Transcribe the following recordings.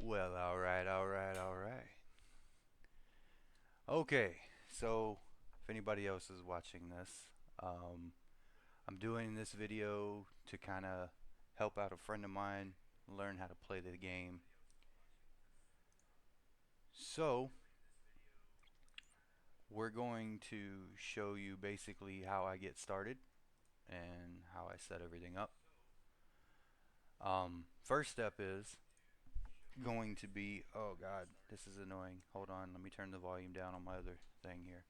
Well, alright. Okay, so if anybody else is watching this, I'm doing this video to kind of help out a friend of mine learn how to play the game. So, we're going to show you basically how I get started and how I set everything up. First step is going to be, oh god, this is annoying. Hold on, let me turn the volume down on my other thing here.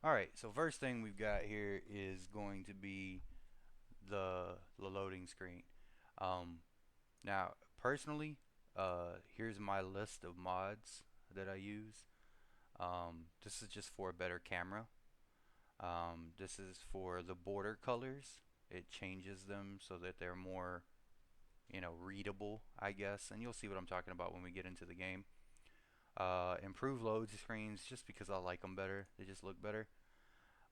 Alright, so first thing we've got here is going to be the loading screen. Now, personally, here's my list of mods that I use. This is just for a better camera. This is for the border colors. It changes them so that they're more, readable, I guess. And you'll see what I'm talking about when we get into the game. Improve load screens just because I like them better. They just look better.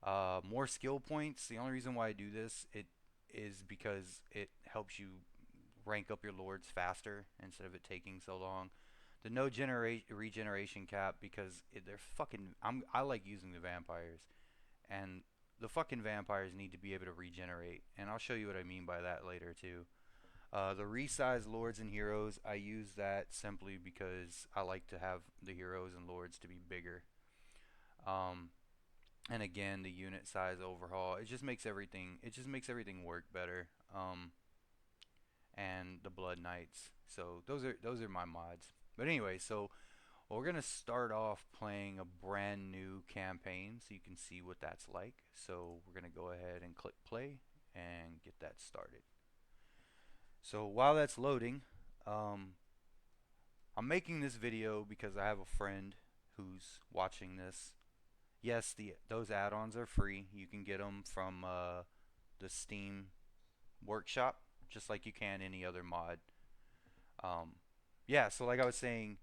More skill points. The only reason why I do this is because it helps you rank up your lords faster instead of it taking so long. The no regeneration cap because they're fucking. I like using the vampires, and the fucking vampires need to be able to regenerate, and I'll show you what I mean by that later too. The resize lords and heroes, I use that simply because I like to have the heroes and lords to be bigger. Um, and again, the unit size overhaul, it just makes everything work better. And the blood knights. So those are my mods. But anyway, so we're gonna start off playing a brand new campaign so you can see what that's like. So we're gonna go ahead and click play and get that started. So while that's loading, um, I'm making this video because I have a friend who's watching this. Yes, those add-ons are free. You can get them from the Steam workshop, just like you can any other mod. Um, yeah, so like I was saying,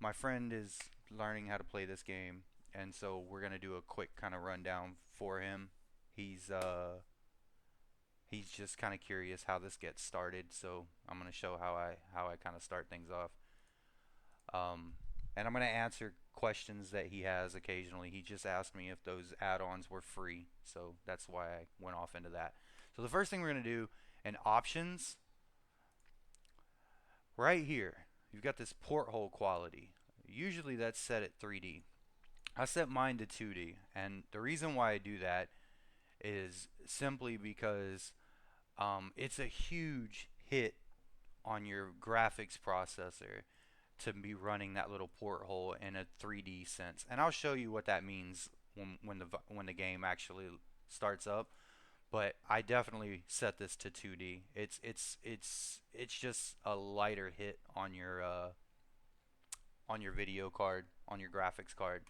my friend is learning how to play this game, and so we're gonna do a quick kind of rundown for him. He's uh, he's just kind of curious how this gets started, so I'm gonna show how I kind of start things off. Um, and I'm gonna answer questions that he has occasionally. He just asked me if those add-ons were free, so that's why I went off into that. So the first thing we're gonna do in options, right here, you've got this porthole quality. Usually that's set at 3D. I set mine to 2D, and the reason why I do that is simply because it's a huge hit on your graphics processor to be running that little porthole in a 3D sense. And I'll show you what that means when the game actually starts up. But I definitely set this to 2D. It's just a lighter hit on your video card, on your graphics card.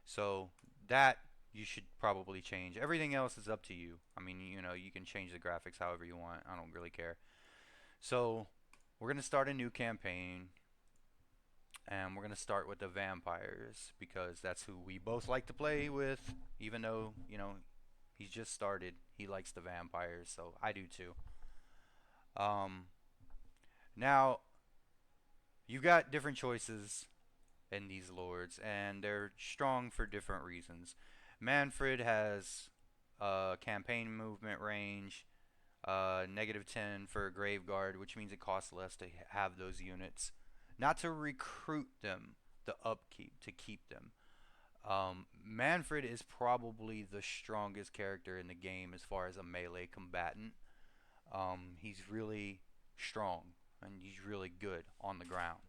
So that you should probably change. Everything else is up to you. I mean, you can change the graphics however you want. I don't really care. So we're going to start a new campaign, and we're going to start with the vampires because that's who we both like to play with, even though, he's just started. He likes the vampires, so I do too. Um, Now, you've got different choices in these lords, and they're strong for different reasons. Manfred has campaign movement range, -10 for Graveguard, which means it costs less to have those units. Not to recruit them, the upkeep, to keep them. Manfred is probably the strongest character in the game as far as a melee combatant. He's really strong and he's really good on the ground.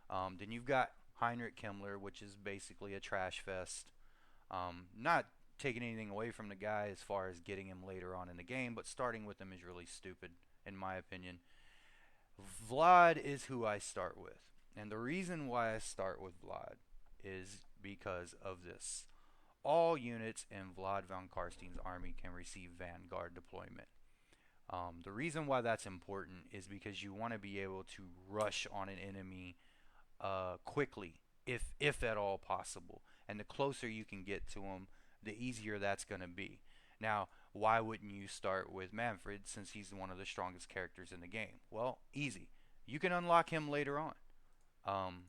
Then you've got Heinrich Himmler, which is basically a trash fest. Not taking anything away from the guy as far as getting him later on in the game, but starting with him is really stupid, in my opinion. Vlad is who I start with. And the reason why I start with Vlad is because of this. All units in Vlad von Karstein's army can receive Vanguard deployment. The reason why that's important is because you want to be able to rush on an enemy quickly, if at all possible. And the closer you can get to them, the easier that's going to be. Now, why wouldn't you start with Manfred since he's one of the strongest characters in the game? Well, easy. You can unlock him later on. um,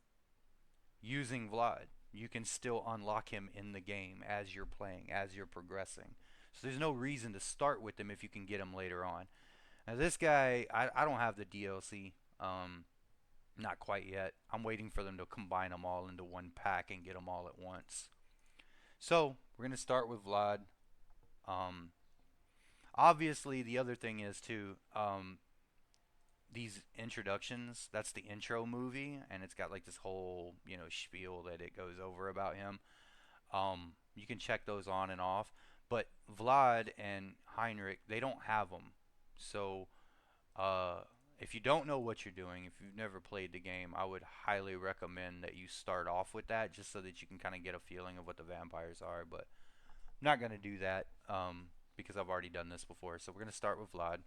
using Vlad. You can still unlock him in the game as you're playing, as you're progressing. So there's no reason to start with him if you can get him later on. Now this guy, I don't have the DLC, not quite yet. I'm waiting for them to combine them all into one pack and get them all at once. So we're gonna start with Vlad. Um, Obviously, the other thing is too, these introductions. That's the intro movie, and it's got like this whole spiel that it goes over about him. You can check those on and off, but Vlad and Heinrich, they don't have them. So uh, if you don't know what you're doing, if you've never played the game, I would highly recommend that you start off with that just so that you can kind of get a feeling of what the vampires are. But I'm not going to do that because I've already done this before. So we're going to start with Vlad.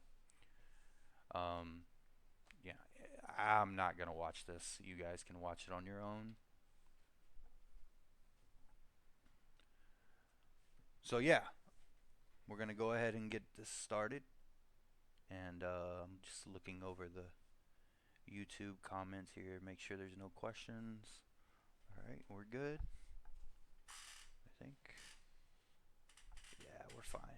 Um, yeah, I'm not going to watch this. You guys can watch it on your own. So yeah, we're going to go ahead and get this started. And I'm just looking over the YouTube comments here, make sure there's no questions. Alright, we're good. I think. Yeah, we're fine.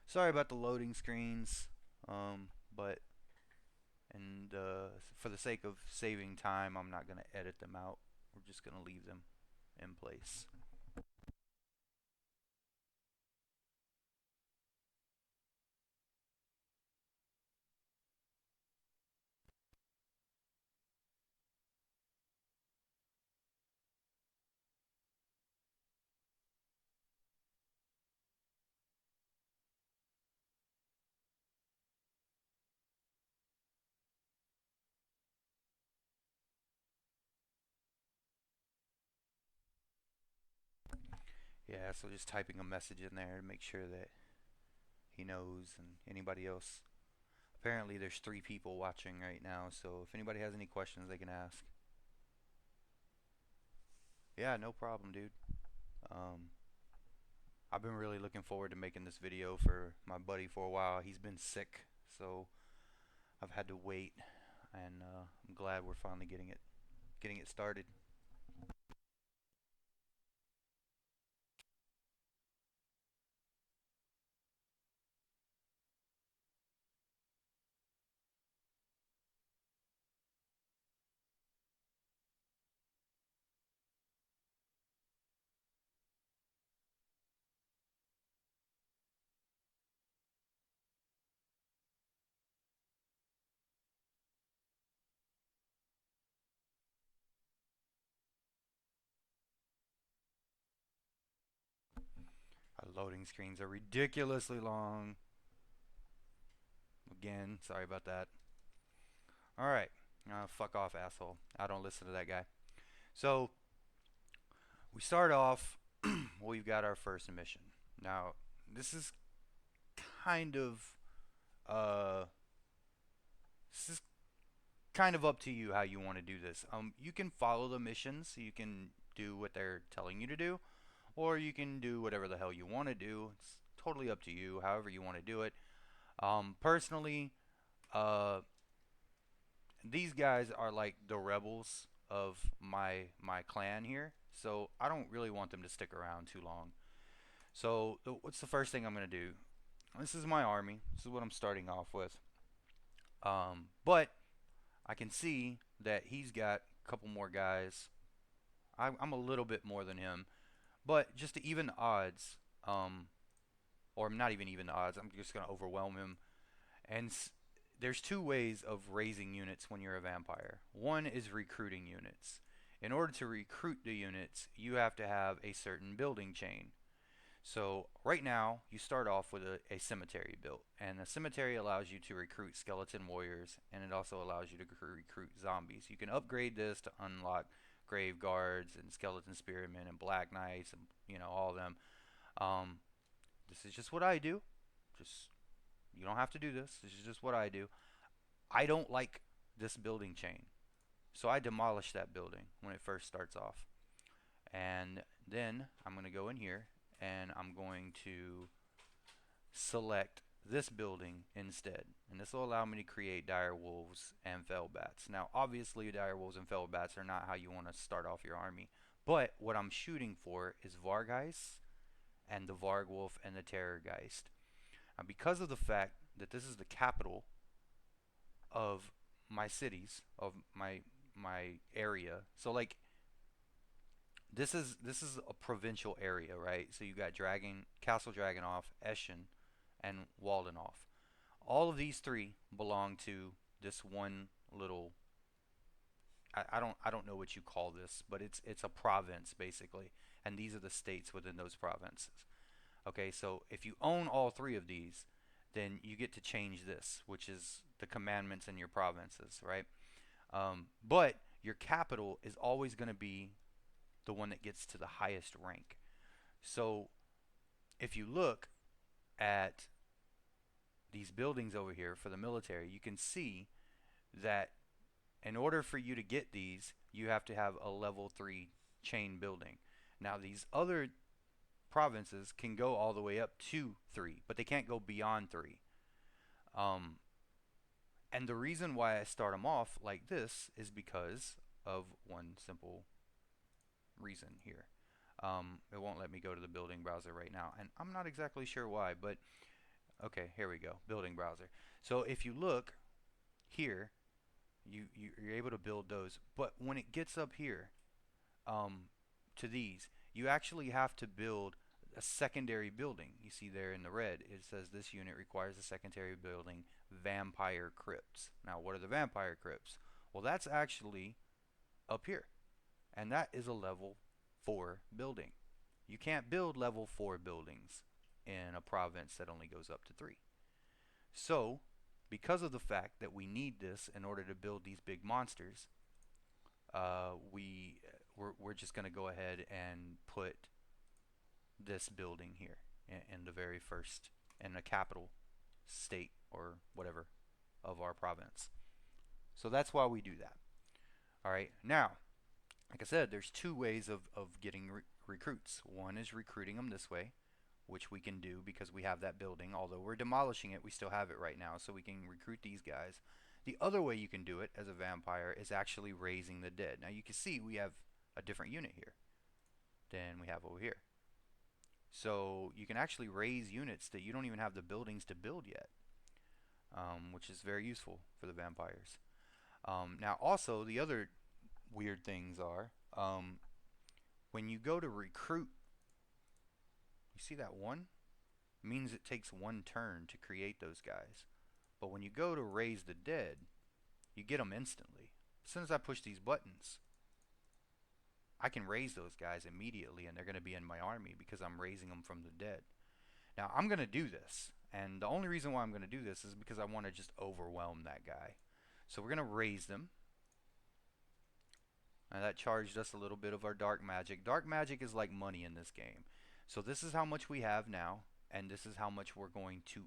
Sorry about the loading screens, but for the sake of saving time, I'm not going to edit them out. We're just going to leave them in place. Yeah, so just typing a message in there to make sure that he knows and anybody else. Apparently there's 3 people watching right now, so if anybody has any questions they can ask. Yeah, no problem, dude. Um, I've been really looking forward to making this video for my buddy for a while. He's been sick, so I've had to wait, and I'm glad we're finally getting it started. Our loading screens are ridiculously long. Again, sorry about that. All right, fuck off, asshole. I don't listen to that guy. So we start off. We've got our first mission. Now this is kind of uh, this is kind of up to you how you want to do this. You can follow the missions. So you can do what they're telling you to do, or you can do whatever the hell you want to do. It's totally up to you, however you want to do it. Personally, uh, these guys are like the rebels of my clan here, so I don't really want them to stick around too long. So what's the first thing I'm gonna do? This is my army. This is what I'm starting off with. But I can see that he's got a couple more guys. I'm a little bit more than him, but just to even the odds, or not even the odds. I'm just gonna overwhelm him. And there's 2 ways of raising units when you're a vampire. One is recruiting units. In order to recruit the units, you have to have a certain building chain. So right now, you start off with a cemetery built, and a cemetery allows you to recruit skeleton warriors, and it also allows you to recruit zombies. You can upgrade this to unlock grave guards and skeleton spearmen and black knights and all of them. Um, this is just what I do. Just You don't have to do this. This is just what I do. I don't like this building chain, so I demolish that building when it first starts off, and then I'm going to go in here and I'm going to select this building instead. and this will allow me to create dire wolves and fell bats. Now, obviously, dire wolves and fell bats are not how you want to start off your army, but what I'm shooting for is Vargheist and the Varg Wolf and the Terrorgeist. Now, because of the fact that this is the capital of my cities, of my area, so like this is a provincial area, right? So you got Dragon, Castle Dragonoff, Eschen, and Waldenoff. All of these three belong to this one little. I don't know what you call this, but it's a province basically, and these are the states within those provinces. Okay, so if you own all three of these, then you get to change this, which is the commandments in your provinces, right? But your capital is always going to be the one that gets to the highest rank. So if you look at these buildings over here for the military, you can see that in order for you to get these, you have to have a level 3 chain building. Now, these other provinces can go all the way up to 3, but they can't go beyond 3. Um, and the reason why I start them off like this is because of one simple reason here. It won't let me go to the building browser right now, and I'm not exactly sure why, but okay, here we go, building browser. So if you look here, you're able to build those, but when it gets up here um, to these, you actually have to build a secondary building. You see there in the red, it says this unit requires a secondary building, vampire crypts. Now, what are the vampire crypts? Well, that's actually up here, and that is a level 4 building. You can't build level 4 buildings in a province that only goes up to 3. So, because of the fact that we need this in order to build these big monsters, we're just going to go ahead and put this building here in the very first, in the capital state or whatever of our province. So that's why we do that. All right, now, like I said, there's two ways of getting recruits. One is recruiting them this way, which we can do because we have that building. Although we're demolishing it, we still have it right now, so we can recruit these guys. The other way you can do it as a vampire is actually raising the dead. Now you can see we have a different unit here than we have over here. So you can actually raise units that you don't even have the buildings to build yet, which is very useful for the vampires. Now also, the other weird things are when you go to recruit, you see that one? It means it takes one turn to create those guys. But when you go to raise the dead, you get them instantly. As soon as I push these buttons, I can raise those guys immediately, and they're going to be in my army because I'm raising them from the dead. Now, I'm going to do this, and the only reason why I'm going to do this is because I want to just overwhelm that guy. So we're going to raise them. And that charged us a little bit of our dark magic. Dark magic is like money in this game. So this is how much we have now, and this is how much we're going to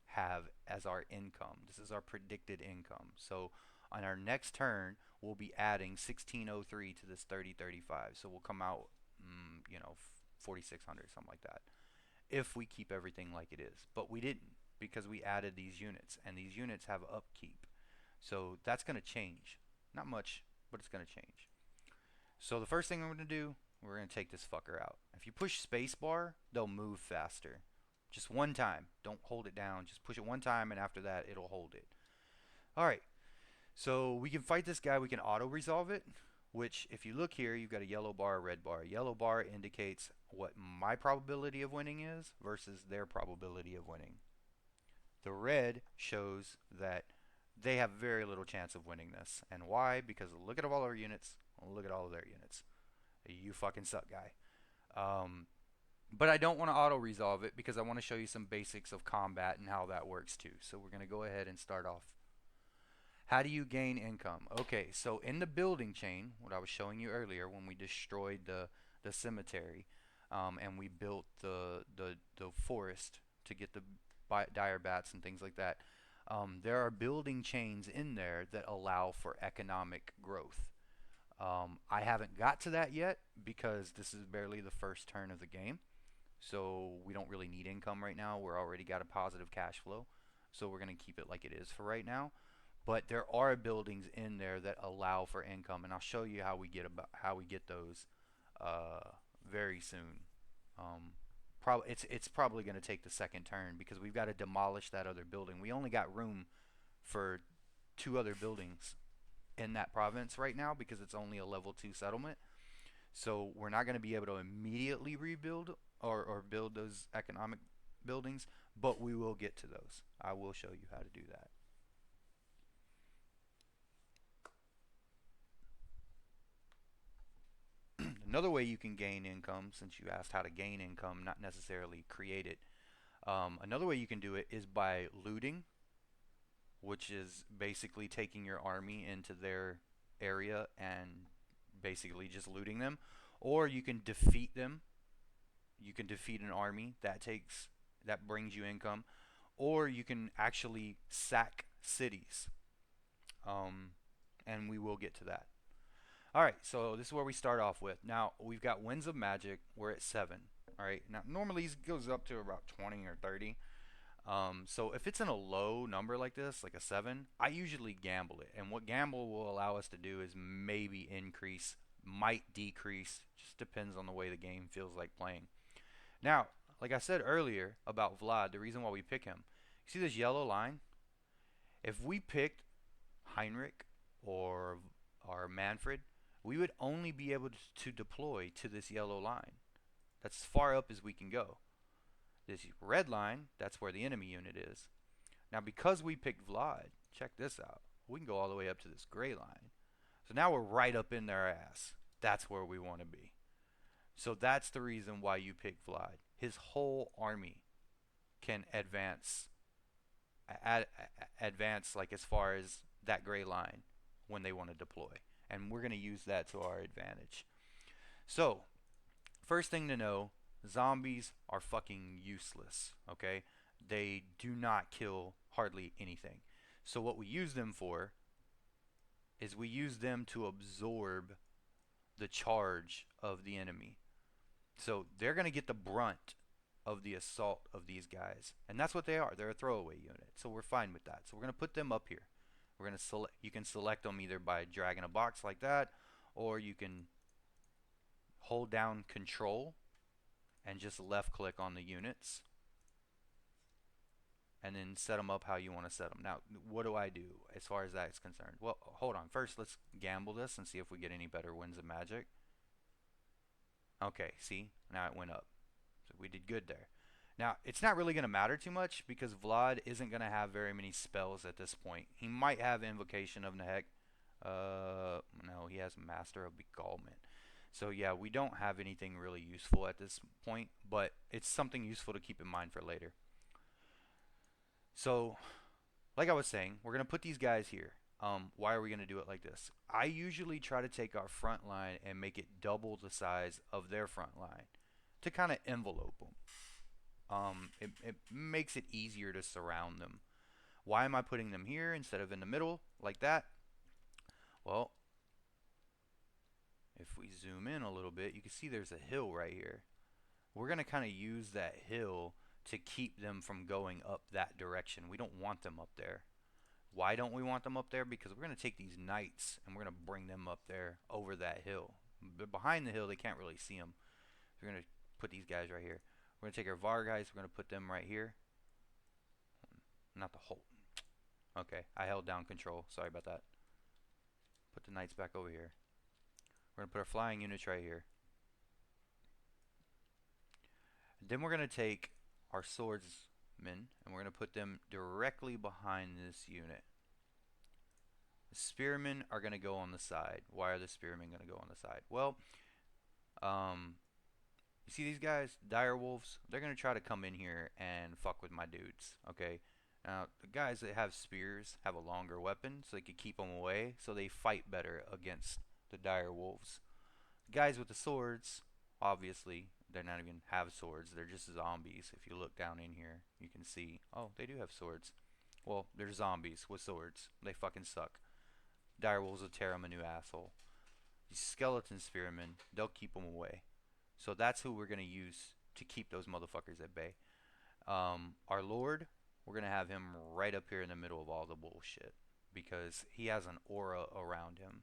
have as our income. This is our predicted income. So on our next turn, we'll be adding 1603 to this 3035. So we'll come out, 4600, something like that, if we keep everything like it is. But we didn't, because we added these units, and these units have upkeep. So that's going to change. Not much, but it's going to change. So the first thing I'm going to do, we're going to take this fucker out. If you push spacebar, they'll move faster. Just one time. Don't hold it down. Just push it one time, and after that, it'll hold it. Alright. So we can fight this guy. We can auto-resolve it, which, if you look here, you've got a yellow bar, a red bar. Yellow bar indicates what my probability of winning is versus their probability of winning. The red shows that they have very little chance of winning this. And why? Because look at all our units. Look at all of their units. You fucking suck, guy. But I don't want to auto-resolve it because I want to show you some basics of combat and how that works too. So we're going to go ahead and start off. How do you gain income? Okay, so in the building chain, what I was showing you earlier when we destroyed the cemetery and we built the forest to get the dire bats and things like that, there are building chains in there that allow for economic growth. I haven't got to that yet because this is barely the first turn of the game, so we don't really need income right now. We're already got a positive cash flow, so we're going to keep it like it is for right now. But there are buildings in there that allow for income, and I'll show you how we get those uh, very soon. Um, it's probably going to take the second turn because we've got to demolish that other building. We only got room for 2 other buildings in that province right now because it's only a level 2 settlement. So we're not going to be able to immediately rebuild or build those economic buildings, but we will get to those. I will show you how to do that. Another way you can gain income, since you asked how to gain income, not necessarily create it. Another way you can do it is by looting, which is basically taking your army into their area and basically just looting them. Or you can defeat them. You can defeat an army that brings you income. Or you can actually sack cities. Um, and we will get to that. Alright, so this is where we start off with. Now, we've got Winds of Magic. We're at 7. Alright, now normally it goes up to about 20 or 30. So if it's in a low number like this, like a 7, I usually gamble it. And what gamble will allow us to do is maybe increase, might decrease, just depends on the way the game feels like playing. Now, like I said earlier about Vlad, the reason why we pick him, you see this yellow line? If we picked Heinrich or Manfred, we would only be able to deploy to this yellow line. That's as far up as we can go. This red line, that's where the enemy unit is. Now because we picked Vlad, check this out. We can go all the way up to this gray line. So now we're right up in their ass. That's where we want to be. So that's the reason why you pick Vlad. His whole army can advance like as far as that gray line when they want to deploy. And we're going to use that to our advantage. So, first thing to know, zombies are fucking useless, okay? They do not kill hardly anything. So what we use them for is we use them to absorb the charge of the enemy. So they're going to get the brunt of the assault of these guys. And that's what they are. They're a throwaway unit. So we're fine with that. So we're going to put them up here. We're going to select, you can select them either by dragging a box like that, or you can hold down control and just left click on the units and then set them up how you want to set them. Now, what do I do as far as that is concerned? Well, hold on. First, let's gamble this and see if we get any better Winds of Magic. Okay, see? Now it went up. So we did good there. Now, it's not really going to matter too much because Vlad isn't going to have very many spells at this point. He might have Invocation of Nehek. No, he has Master of Beguilement. So yeah, we don't have anything really useful at this point, but it's something useful to keep in mind for later. So, like I was saying, we're going to put these guys here. Why are we going to do it like this? I usually try to take our front line and make it double the size of their front line to kind of envelope them. It makes it easier to surround them. Why am I putting them here instead of in the middle like that? Well, if we zoom in a little bit, you can see there's a hill right here. We're going to kind of use that hill to keep them from going up that direction. We don't want them up there. Why don't we want them up there? Because we're going to take these knights and we're going to bring them up there over that hill. But behind the hill, they can't really see them. So we're going to put these guys right here. We're going to take our VAR guys. We're going to put them right here. Not the whole. Okay, I held down control. Sorry about that. Put the knights back over here. We're going to put our flying units right here. Then we're going to take our swordsmen and we're going to put them directly behind this unit. The spearmen are going to go on the side. Why are the spearmen going to go on the side? Well, you see these guys, dire wolves? They're going to try to come in here and fuck with my dudes, okay? Now, the guys that have spears have a longer weapon, so they can keep them away, so they fight better against the dire wolves. The guys with the swords, obviously, they're not even have swords. They're just zombies. If you look down in here, you can see, oh, they do have swords. Well, they're zombies with swords. They fucking suck. Dire wolves will tear them a new asshole. These skeleton spearmen, they'll keep them away. So that's who we're going to use to keep those motherfuckers at bay. Our lord, we're going to have him right up here in the middle of all the bullshit because he has an aura around him,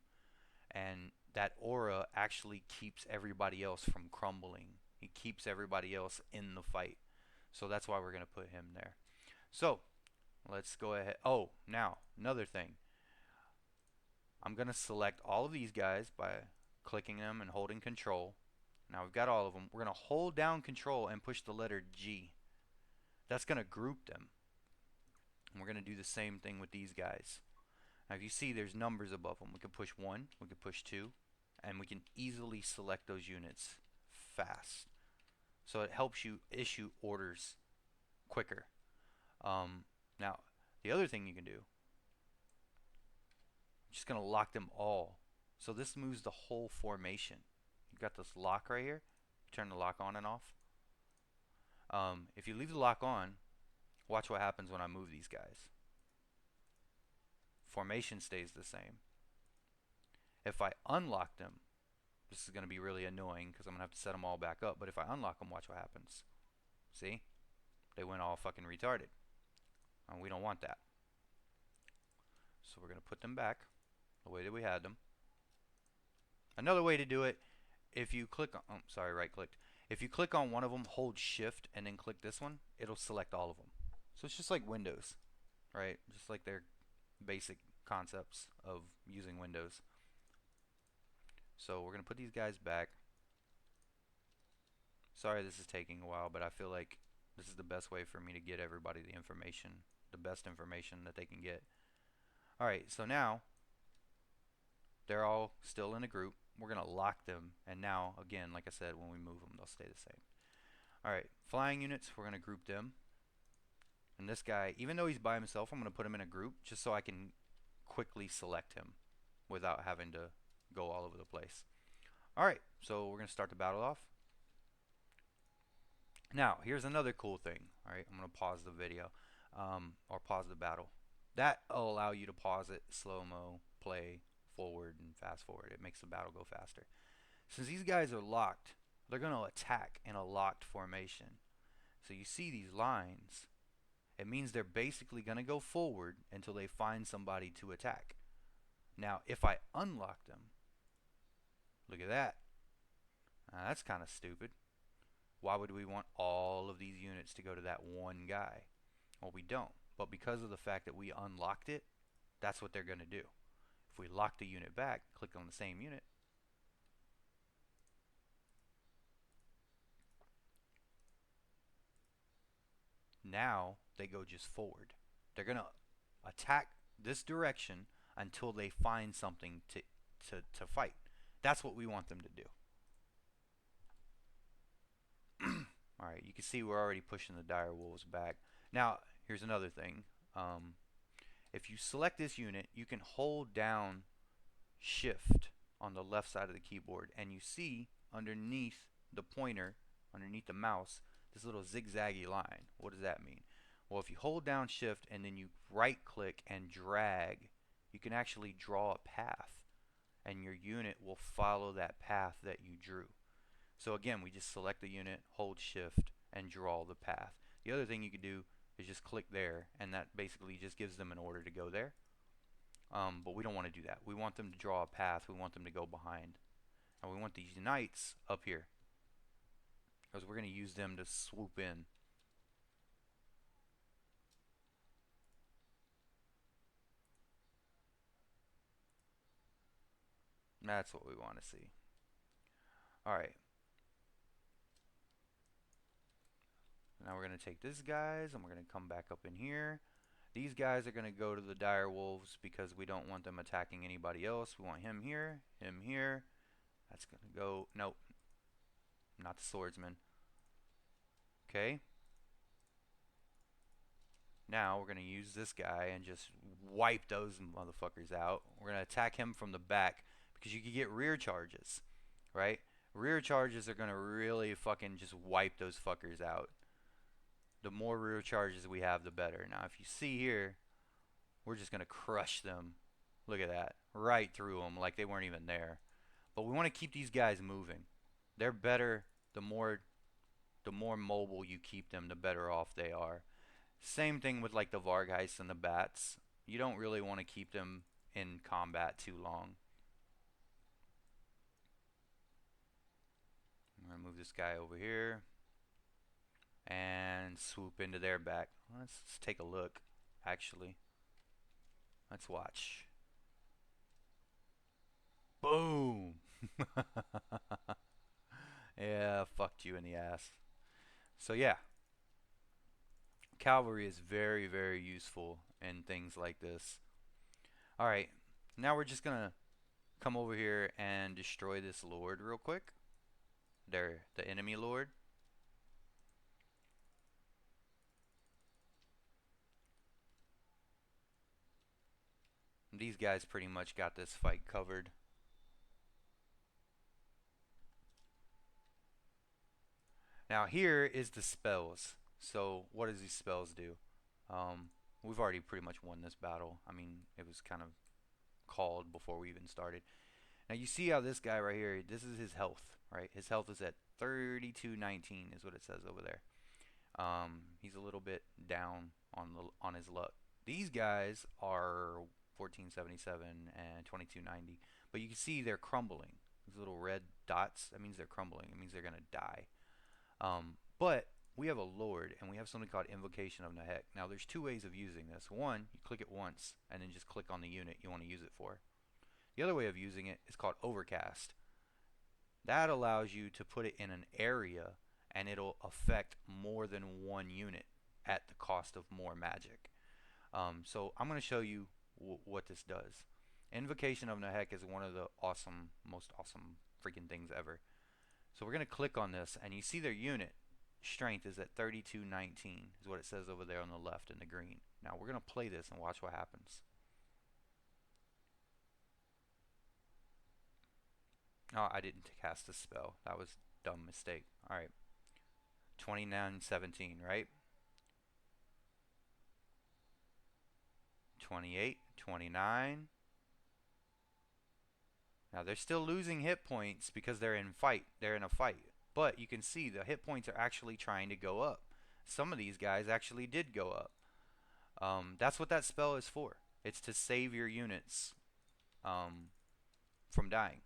and that aura actually keeps everybody else from crumbling. He keeps everybody else in the fight. So that's why we're going to put him there. So let's go ahead. Oh, now another thing. I'm going to select all of these guys by clicking them and holding control. Now we've got all of them. We're going to hold down control and push the letter G. That's going to group them. And we're going to do the same thing with these guys. Now if you see there's numbers above them. We can push 1, we can push 2, and we can easily select those units fast. So it helps you issue orders quicker. Now the other thing you can do, I'm just going to lock them all. So this moves the whole formation. You've got this lock right here. Turn the lock on and off. If you leave the lock on, watch what happens when I move these guys. Formation stays the same. If I unlock them, this is going to be really annoying because I'm going to have to set them all back up. But if I unlock them, watch what happens. See? They went all fucking retarded. And we don't want that. So we're going to put them back the way that we had them. Another way to do it, if you click on, oh, sorry, right clicked. If you click on one of them, hold shift and then click this one, it'll select all of them. So it's just like Windows, right? Just like their basic concepts of using Windows. So we're going to put these guys back. Sorry this is taking a while, but I feel like this is the best way for me to get everybody the information, the best information that they can get. Alright, so now they're all still in a group. We're going to lock them, and now, again, like I said, when we move them, they'll stay the same. Alright, flying units, we're going to group them. And this guy, even though he's by himself, I'm going to put him in a group just so I can quickly select him without having to go all over the place. Alright, so we're going to start the battle off. Now, here's another cool thing. Alright, I'm going to pause the video, or pause the battle. That will allow you to pause it, slow-mo, play, forward, and fast forward. It makes the battle go faster. Since these guys are locked, they're going to attack in a locked formation. So you see these lines. It means they're basically going to go forward until they find somebody to attack. Now, if I unlock them, look at that. Now, that's kind of stupid. Why would we want all of these units to go to that one guy? Well, we don't. But because of the fact that we unlocked it, that's what they're going to do. If we lock the unit back, click on the same unit, now they go just forward. They're going to attack this direction until they find something to fight. That's what we want them to do. Alright, you can see we're already pushing the dire wolves back. Now, here's another thing. If you select this unit, you can hold down shift on the left side of the keyboard, and you see underneath the pointer, underneath the mouse, this little zigzaggy line. What does that mean? Well, if you hold down shift and then you right click and drag, you can actually draw a path, and your unit will follow that path that you drew. So again, we just select the unit, hold shift, and draw the path. The other thing you could do is just click there, and that basically just gives them an order to go there. But we don't want to do that. We want them to draw a path. We want them to go behind. And we want these knights up here, because we're going to use them to swoop in. That's what we want to see. Alright. Now we're going to take these guys and we're going to come back up in here. These guys are going to go to the dire wolves because we don't want them attacking anybody else. We want him here, him here. That's going to go, nope, not the swordsman. Okay. Now we're going to use this guy and just wipe those motherfuckers out. We're going to attack him from the back because you can get rear charges, right? Rear charges are going to really fucking just wipe those fuckers out. The more rear charges we have, the better. Now, if you see here, we're just going to crush them. Look at that. Right through them like they weren't even there. But we want to keep these guys moving. They're better. The more mobile you keep them, the better off they are. Same thing with like the Vargheists and the bats. You don't really want to keep them in combat too long. I'm gonna move this guy over here and swoop into their back. Let's take a look. Actually, let's watch. Boom! Yeah, fucked you in the ass. So yeah, cavalry is very, very useful in things like this. Alright, now we're just gonna come over here and destroy this lord real quick. There, the enemy lord. These guys pretty much got this fight covered. Now here is the spells. So what does these spells do? We've already pretty much won this battle. I mean, it was kind of called before we even started. Now you see how this guy right here, this is his health, right? His health is at 3219 is what it says over there. He's a little bit down on his luck. These guys are 1477 and 2290, but you can see they're crumbling. These little red dots, that means they're crumbling. It means they're gonna die. But we have a lord, and we have something called Invocation of Nahek. Now, there's two ways of using this. One, you click it once, and then just click on the unit you want to use it for. The other way of using it is called Overcast. That allows you to put it in an area, and it'll affect more than one unit at the cost of more magic. So I'm going to show you what this does. Invocation of Nahek is one of the most awesome freaking things ever. So we're going to click on this, and you see their unit strength is at 3219 is what it says over there on the left in the green. Now we're going to play this and watch what happens. Oh, I didn't cast a spell. That was a dumb mistake. Alright. 2917, right? 28, 29. Now they're still losing hit points because they're in a fight. But you can see the hit points are actually trying to go up. Some of these guys actually did go up. That's what that spell is for. It's to save your units from dying.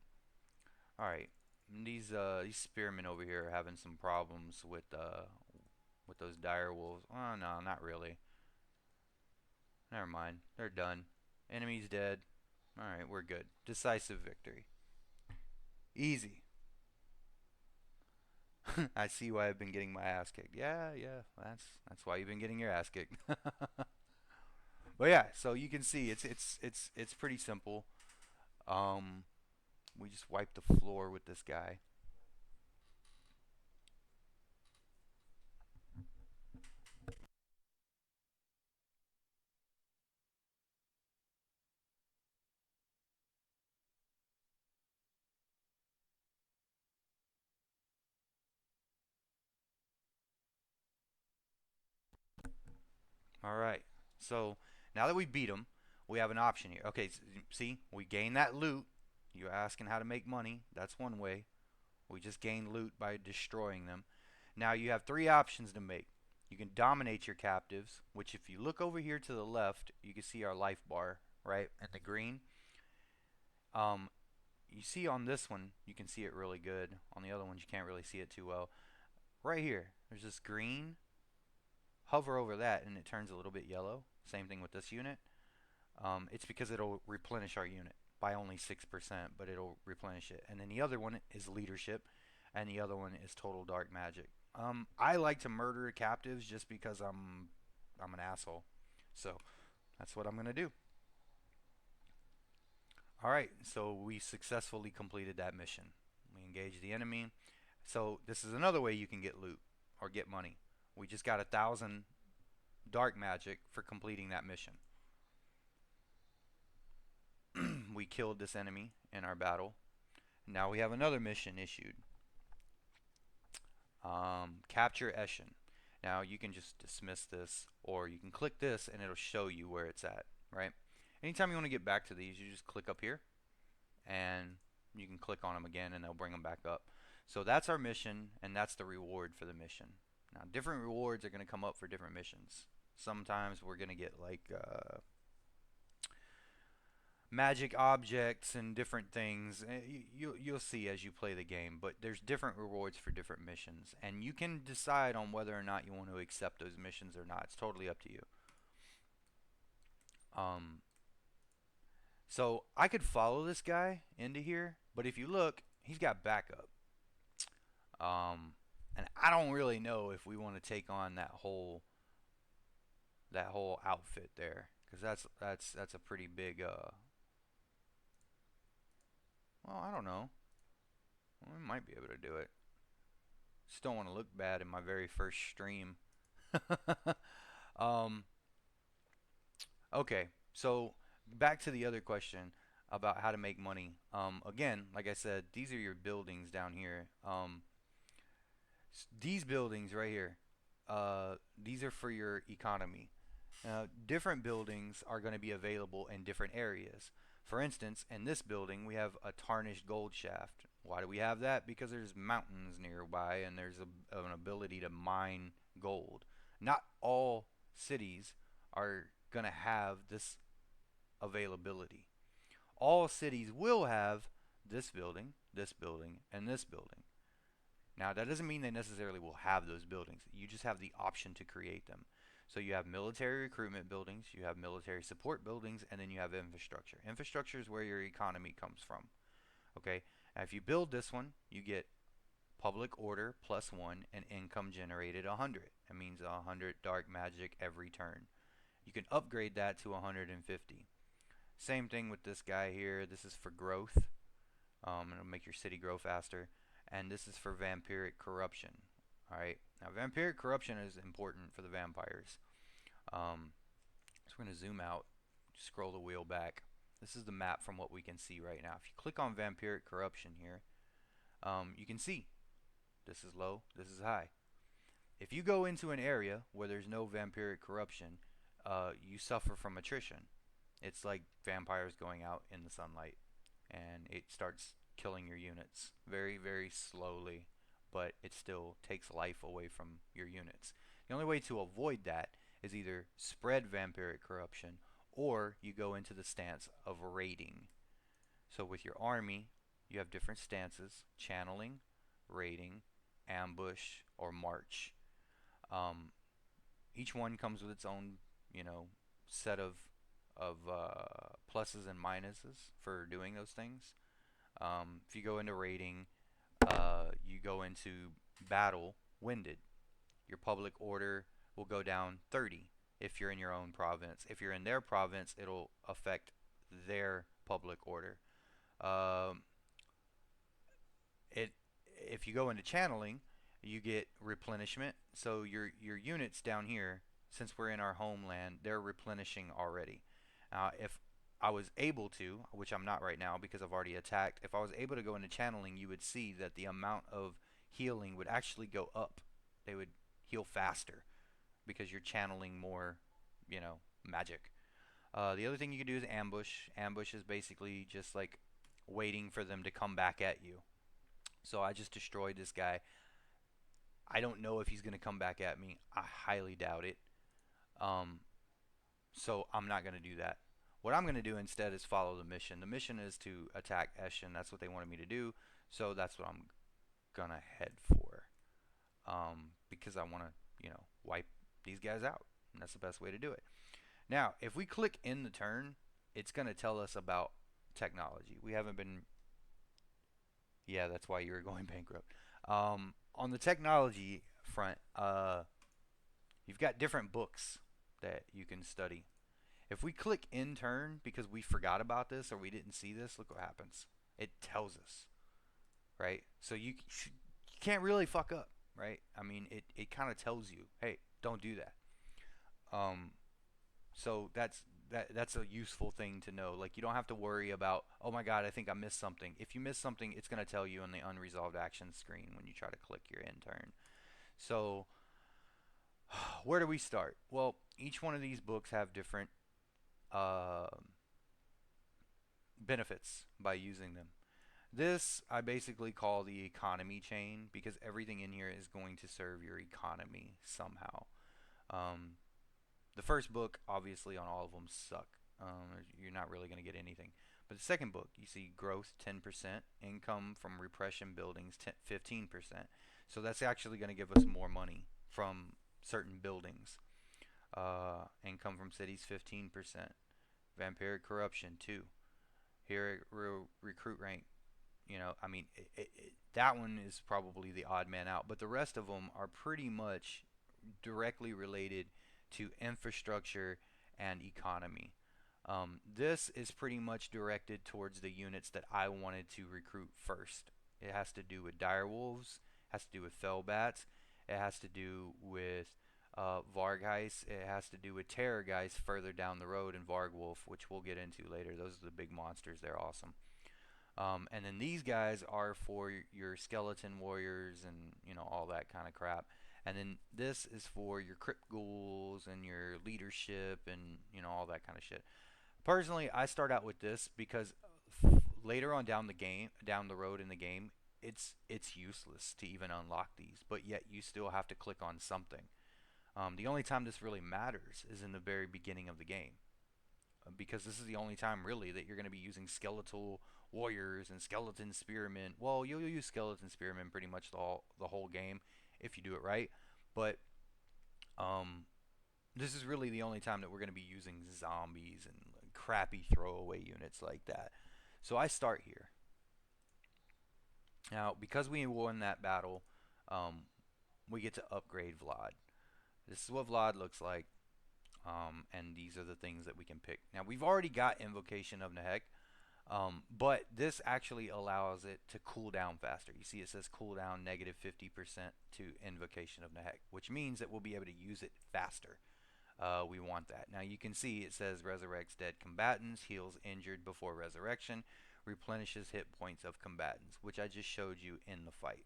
Alright. These spearmen over here are having some problems with those dire wolves. Oh no, not really. Never mind. They're done. Enemy's dead. Alright, we're good. Decisive victory. Easy. I see why I've been getting my ass kicked. Yeah, that's why you've been getting your ass kicked. But yeah, so you can see it's pretty simple. We just wipe the floor with this guy. All right. So now that we beat him, we have an option here. Okay, see, we gain that loot. You're asking how to make money. That's one way. We just gain loot by destroying them. Now you have three options to make. You can dominate your captives, which if you look over here to the left, you can see our life bar, right, in the green. You see on this one, you can see it really good. On the other ones, you can't really see it too well. Right here, there's this green. Hover over that and it turns a little bit yellow. Same thing with this unit. It's because it'll replenish our unit by only 6%, but it'll replenish it. And then the other one is leadership, and the other one is total dark magic. I like to murder captives just because I'm an asshole. So that's what I'm gonna do. All right, so we successfully completed that mission. We engaged the enemy. So this is another way you can get loot or get money. We just got 1,000 dark magic for completing that mission. We killed this enemy in our battle. Now we have another mission issued. Capture Eshin. Now you can just dismiss this, or you can click this and it'll show you where it's at, right? Anytime you want to get back to these, you just click up here and you can click on them again and they'll bring them back up. So that's our mission, and that's the reward for the mission. Now different rewards are going to come up for different missions. Sometimes we're gonna get like magic objects and different things. You'll see as you play the game, but there's different rewards for different missions, and you can decide on whether or not you want to accept those missions or not. It's totally up to you. Um, so I could follow this guy into here, but if you look, he's got backup. Um, and I don't really know if we want to take on that whole outfit there, because that's a pretty big. Well, I don't know. We might be able to do it. Just don't want to look bad in my very first stream. um, okay, so back to the other question about how to make money. Again, like I said, these are your buildings down here. These buildings right here, these are for your economy. Different buildings are going to be available in different areas. For instance, in this building, we have a tarnished gold shaft. Why do we have that? Because there's mountains nearby and there's an ability to mine gold. Not all cities are going to have this availability. All cities will have this building, and this building. Now, that doesn't mean they necessarily will have those buildings. You just have the option to create them. So you have military recruitment buildings, you have military support buildings, and then you have infrastructure. Infrastructure is where your economy comes from. Okay? Now, if you build this one, you get public order +1 and income generated 100. That means 100 dark magic every turn. You can upgrade that to 150. Same thing with this guy here. This is for growth. It'll make your city grow faster. And this is for vampiric corruption. Alright, now vampiric corruption is important for the vampires. So we're going to zoom out, scroll the wheel back. This is the map from what we can see right now. If you click on vampiric corruption here, you can see this is low, this is high. If you go into an area where there's no vampiric corruption, you suffer from attrition. It's like vampires going out in the sunlight, and it starts killing your units very, very slowly, but it still takes life away from your units. The only way to avoid that is either spread vampiric corruption or you go into the stance of raiding. So with your army, you have different stances: channeling, raiding, ambush, or march. Um, each one comes with its own, set of pluses and minuses for doing those things. If you go into raiding, you go into battle winded. Your public order will go down 30 if you're in your own province. If you're in their province, it'll affect their public order. Um, it if you go into channeling, you get replenishment. So your units down here, since we're in our homeland, they're replenishing already. If I was able to, which I'm not right now because I've already attacked, if I was able to go into channeling, you would see that the amount of healing would actually go up. They would heal faster because you're channeling more, magic. The other thing you can do is ambush. Ambush is basically just like waiting for them to come back at you. So I just destroyed this guy. I don't know if he's going to come back at me. I highly doubt it. Um, so I'm not going to do that. What I'm going to do instead is follow the mission. The mission is to attack Eshin. That's what they wanted me to do. So that's what I'm going to head for. Because I want to, wipe these guys out. And that's the best way to do it. Now, if we click in the turn, it's going to tell us about technology. We haven't been... Yeah, that's why you were going bankrupt. On the technology front, you've got different books that you can study. If we click in turn because we forgot about this or we didn't see this, look what happens. It tells us, right? So you can't really fuck up, right? I mean, it kind of tells you, hey, don't do that. So that's a useful thing to know. Like, you don't have to worry about, oh my god, I think I missed something. If you miss something, it's going to tell you on the unresolved actions screen when you try to click your in turn. So where do we start? Well, each one of these books have different uh, benefits by using them. This I basically call the economy chain because everything in here is going to serve your economy somehow. Um, The first book, obviously, on all of them suck. You're not really going to get anything. But the second book, you see growth 10%, income from repression buildings 15%. So that's actually going to give us more money from certain buildings. Income from cities 15%. Vampiric corruption 2. Here recruit rank. I mean, that one is probably the odd man out, but the rest of them are pretty much directly related to infrastructure and economy. This is pretty much directed towards the units that I wanted to recruit first. It has to do with direwolves, has to do with fellbats, it has to do with Vargheist, it has to do with terror guys further down the road in Vargwolf, which we'll get into later. Those are the big monsters, they're awesome. And then these guys are for your skeleton warriors and all that kind of crap. And then this is for your crypt ghouls and your leadership and all that kind of shit. Personally, I start out with this because later on down the road in the game, it's useless to even unlock these. But yet you still have to click on something. The only time this really matters is in the very beginning of the game, because this is the only time really that you're going to be using skeletal warriors and skeleton spearmen. Well, you'll use skeleton spearmen pretty much the whole game if you do it right, but this is really the only time that we're going to be using zombies and crappy throwaway units like that. So I start here. Now, because we won that battle, we get to upgrade Vlad. This is what Vlad looks like. And these are the things that we can pick. Now, we've already got Invocation of Nehek, but this actually allows it to cool down faster. You see it says cooldown negative 50% to Invocation of Nehek, which means that we'll be able to use it faster. We want that. Now, you can see it says resurrects dead combatants, heals injured before resurrection, replenishes hit points of combatants, which I just showed you in the fight.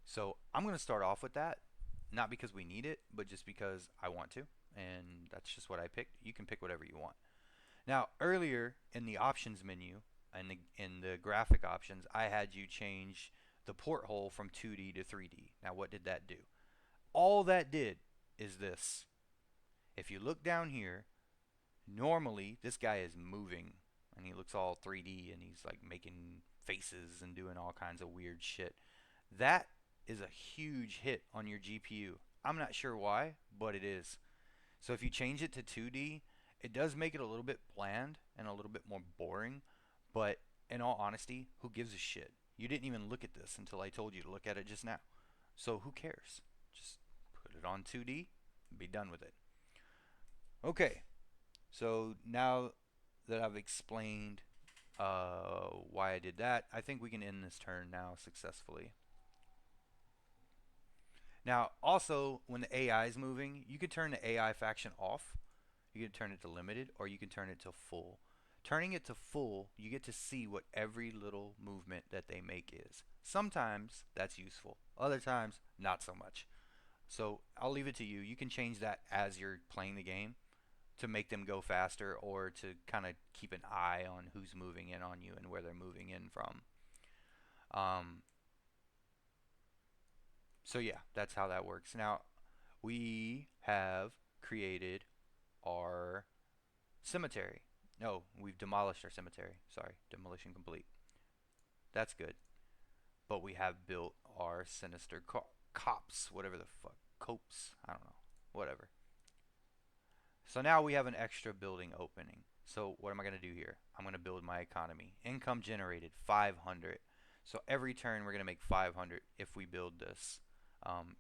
So I'm going to start off with that. Not because we need it, but just because I want to, and that's just what I picked. You can pick whatever you want. Now, earlier in the options menu, in the graphic options, I had you change the porthole from 2D to 3D. Now, what did that do? All that did is this. If you look down here, normally this guy is moving, and he looks all 3D, and he's like making faces and doing all kinds of weird shit. That is a huge hit on your GPU. I'm not sure why, but it is. So if you change it to 2D, it does make it a little bit bland and a little bit more boring, but in all honesty, who gives a shit? You didn't even look at this until I told you to look at it just now. So who cares? Just put it on 2D and be done with it. Okay, so now that I've explained why I did that, I think we can end this turn now successfully. Now, also, when the AI is moving, you can turn the AI faction off. You can turn it to limited, or you can turn it to full. Turning it to full, you get to see what every little movement that they make is. Sometimes that's useful. Other times, not so much. So I'll leave it to you. You can change that as you're playing the game to make them go faster, or to kind of keep an eye on who's moving in on you and where they're moving in from. So yeah, that's how that works. Now, we have created our cemetery. No, we've demolished our cemetery. Sorry, demolition complete. That's good. But we have built our sinister cops, whatever the fuck, copes, I don't know, whatever. So now we have an extra building opening. So what am I going to do here? I'm going to build my economy. Income generated, 500. So every turn we're going to make 500 if we build this.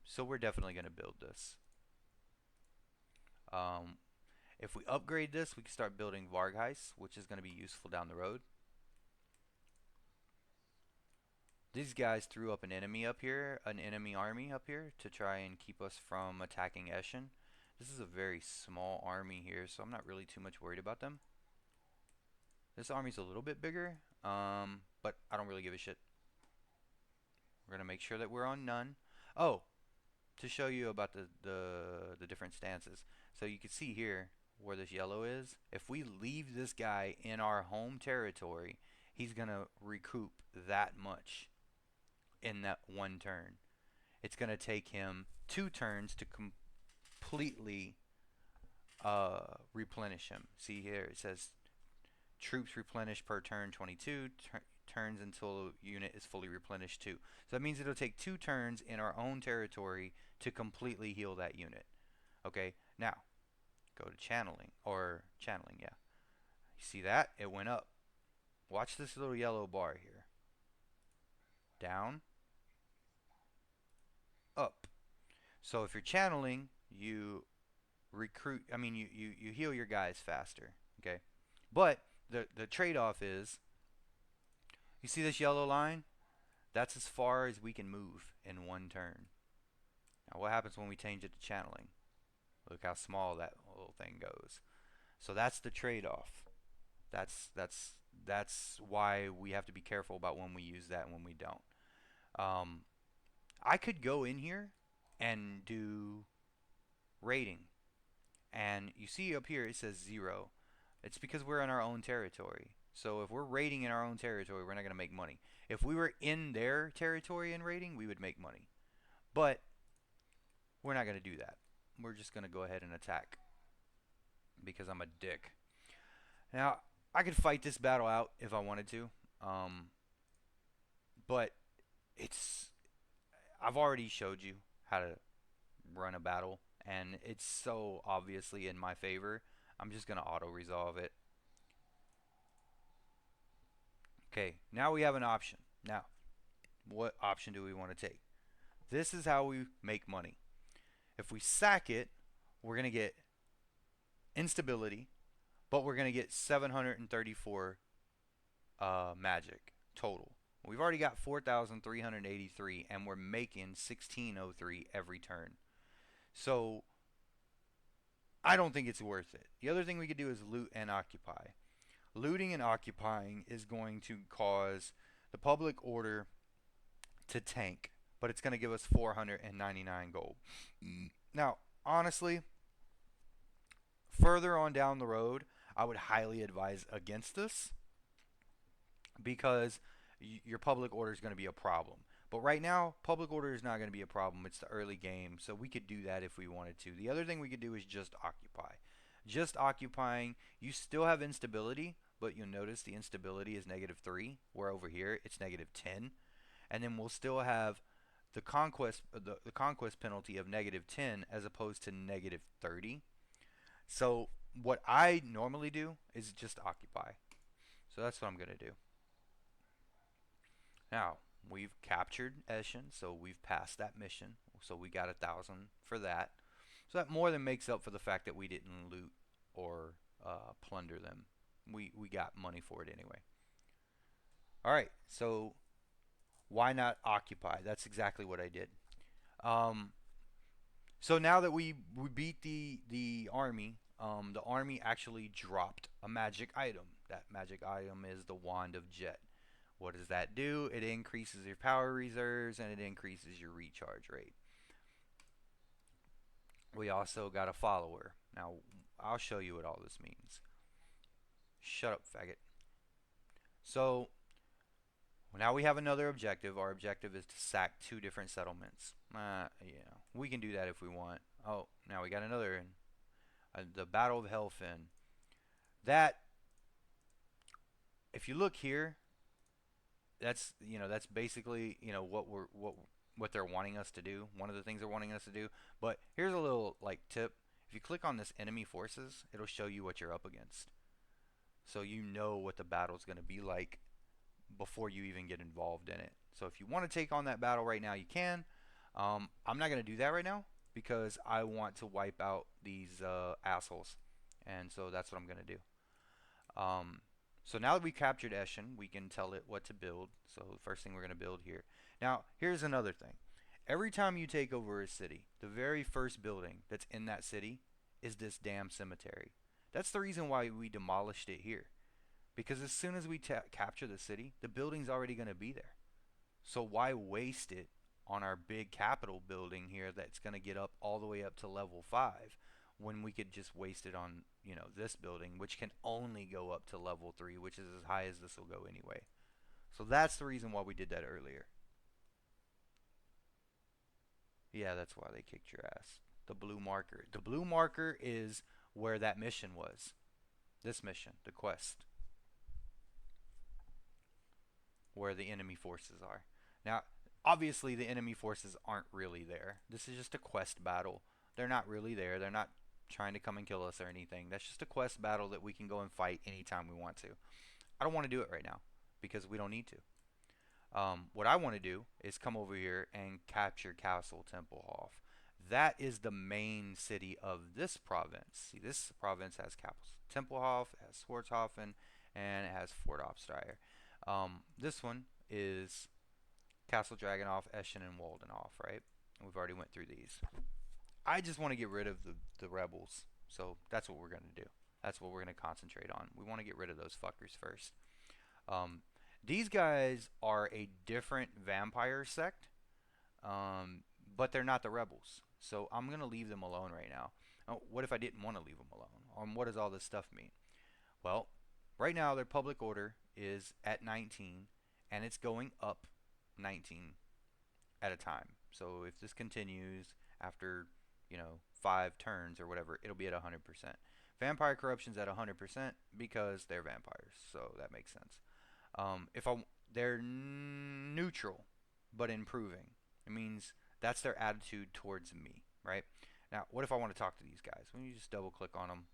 So we're definitely going to build this. If we upgrade this, we can start building Vargheist, which is going to be useful down the road. These guys threw up an enemy up here, an enemy army up here, to try and keep us from attacking Eschen. This is a very small army here, so I'm not really too much worried about them. This army's a little bit bigger, but I don't really give a shit. We're going to make sure that we're on none. Oh, to show you about the different stances. So you can see here where this yellow is. If we leave this guy in our home territory, he's going to recoup that much in that one turn. It's going to take him 2 turns to completely replenish him. See here, it says troops replenish per turn 22 turns until the unit is fully replenished 2. So that means it'll take 2 turns in our own territory to completely heal that unit. Okay, now go to channeling, yeah. You see that? It went up. Watch this little yellow bar here. Down, up. So if you're channeling, you you heal your guys faster. Okay, but the trade-off is, you see this yellow line? That's as far as we can move in one turn. Now what happens when we change it to channeling? Look how small that little thing goes. So that's the trade-off. That's why we have to be careful about when we use that and when we don't. Um, I could go in here and do rating, and you see up here it says 0. It's because we're in our own territory. So if we're raiding in our own territory, we're not going to make money. If we were in their territory and raiding, we would make money. But we're not going to do that. We're just going to go ahead and attack because I'm a dick. Now, I could fight this battle out if I wanted to. But I've already showed you how to run a battle, and it's so obviously in my favor. I'm just going to auto-resolve it. Okay, now we have an option. Now, what option do we want to take? This is how we make money. If we sack it, we're going to get instability, but we're going to get 734 magic total. We've already got 4,383, and we're making 1603 every turn. So I don't think it's worth it. The other thing we could do is loot and occupy. Looting and occupying is going to cause the public order to tank, but it's going to give us 499 gold. Now, honestly, further on down the road, I would highly advise against this because your public order is going to be a problem. But right now, public order is not going to be a problem. It's the early game, so we could do that if we wanted to. The other thing we could do is just occupy. Just occupying, you still have instability, but you'll notice the instability is -3, where over here it's -10. And then we'll still have the conquest penalty of -10 as opposed to -30. So what I normally do is just occupy. So that's what I'm going to do. Now, we've captured Eschen, so we've passed that mission. So we got 1,000 for that. So that more than makes up for the fact that we didn't loot or plunder them. We got money for it anyway. Alright, so why not occupy? That's exactly what I did. So now that we beat the army actually dropped a magic item. That magic item is the Wand of Jet. What does that do? It increases your power reserves and it increases your recharge rate. We also got a follower. Now, I'll show you what all this means. Shut up, faggot. So, now we have another objective. Our objective is to sack 2 different settlements. We can do that if we want. Oh, now we got another. The Battle of Hellfin. That, if you look here, that's basically what they're wanting us to do. One of the things they're wanting us to do. But here's a little tip. If you click on this enemy forces, it'll show you what you're up against. So you know what the battle's going to be like before you even get involved in it. So if you want to take on that battle right now, you can. I'm not going to do that right now because I want to wipe out these assholes. And so that's what I'm going to do. So now that we captured Eschen, we can tell it what to build. So the first thing we're going to build here. Now, here's another thing. Every time you take over a city, the very first building that's in that city is this damn cemetery. That's the reason why we demolished it here. Because as soon as we capture the city, the building's already going to be there. So why waste it on our big capital building here that's going to get up all the way up to level 5 when we could just waste it on, this building, which can only go up to level 3, which is as high as this will go anyway. So that's the reason why we did that earlier. Yeah, that's why they kicked your ass. The blue marker. The blue marker is where that mission was. This mission, the quest, where the enemy forces are. Now, obviously, the enemy forces aren't really there. This is just a quest battle. They're not really there. They're not trying to come and kill us or anything. That's just a quest battle that we can go and fight anytime we want to. I don't want to do it right now because we don't need to. What I want to do is come over here and capture Castle Tempelhof. That is the main city of this province. See, this province has Castle Tempelhof, it has Swarthofen, and it has Fort Obstreier. This one is Castle Dragonhof, Eschen, and Waldenhof, right? We've already went through these. I just want to get rid of the rebels, so that's what we're going to do. That's what we're going to concentrate on. We want to get rid of those fuckers first. These guys are a different vampire sect, but they're not the rebels. So I'm going to leave them alone right now. What if I didn't want to leave them alone? What does all this stuff mean? Well, right now their public order is at 19, and it's going up 19 at a time. So if this continues after, 5 turns or whatever, it'll be at 100%. Vampire corruption's at 100% because they're vampires, so that makes sense. They're neutral, but improving. It means that's their attitude towards me, right? Now, what if I want to talk to these guys? When you just double click on them,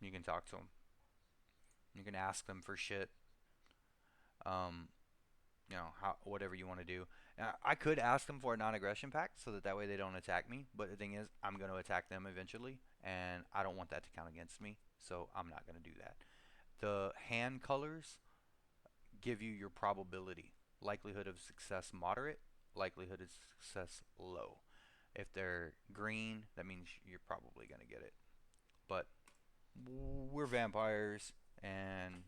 you can talk to them. You can ask them for shit. Whatever you want to do. Now, I could ask them for a non-aggression pact so that way they don't attack me. But the thing is, I'm going to attack them eventually, and I don't want that to count against me, so I'm not going to do that. The hand colors give you your probability. Likelihood of success moderate, likelihood of success low. If they're green, that means you're probably going to get it. But we're vampires, and,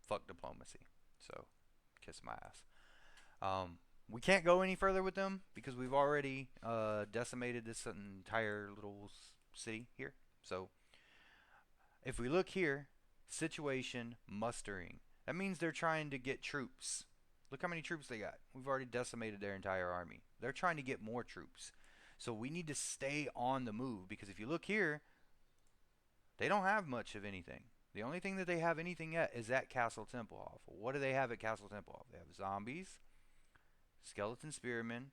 fuck diplomacy. So, kiss my ass. We can't go any further with them because we've already decimated this entire little city here. So, if we look here, situation mustering. That means they're trying to get troops. Look how many troops they got. We've already decimated their entire army. They're trying to get more troops. So we need to stay on the move because if you look here, they don't have much of anything. The only thing that they have anything at is at Castle Tempelhof. What do they have at Castle Tempelhof? They have zombies, skeleton spearmen,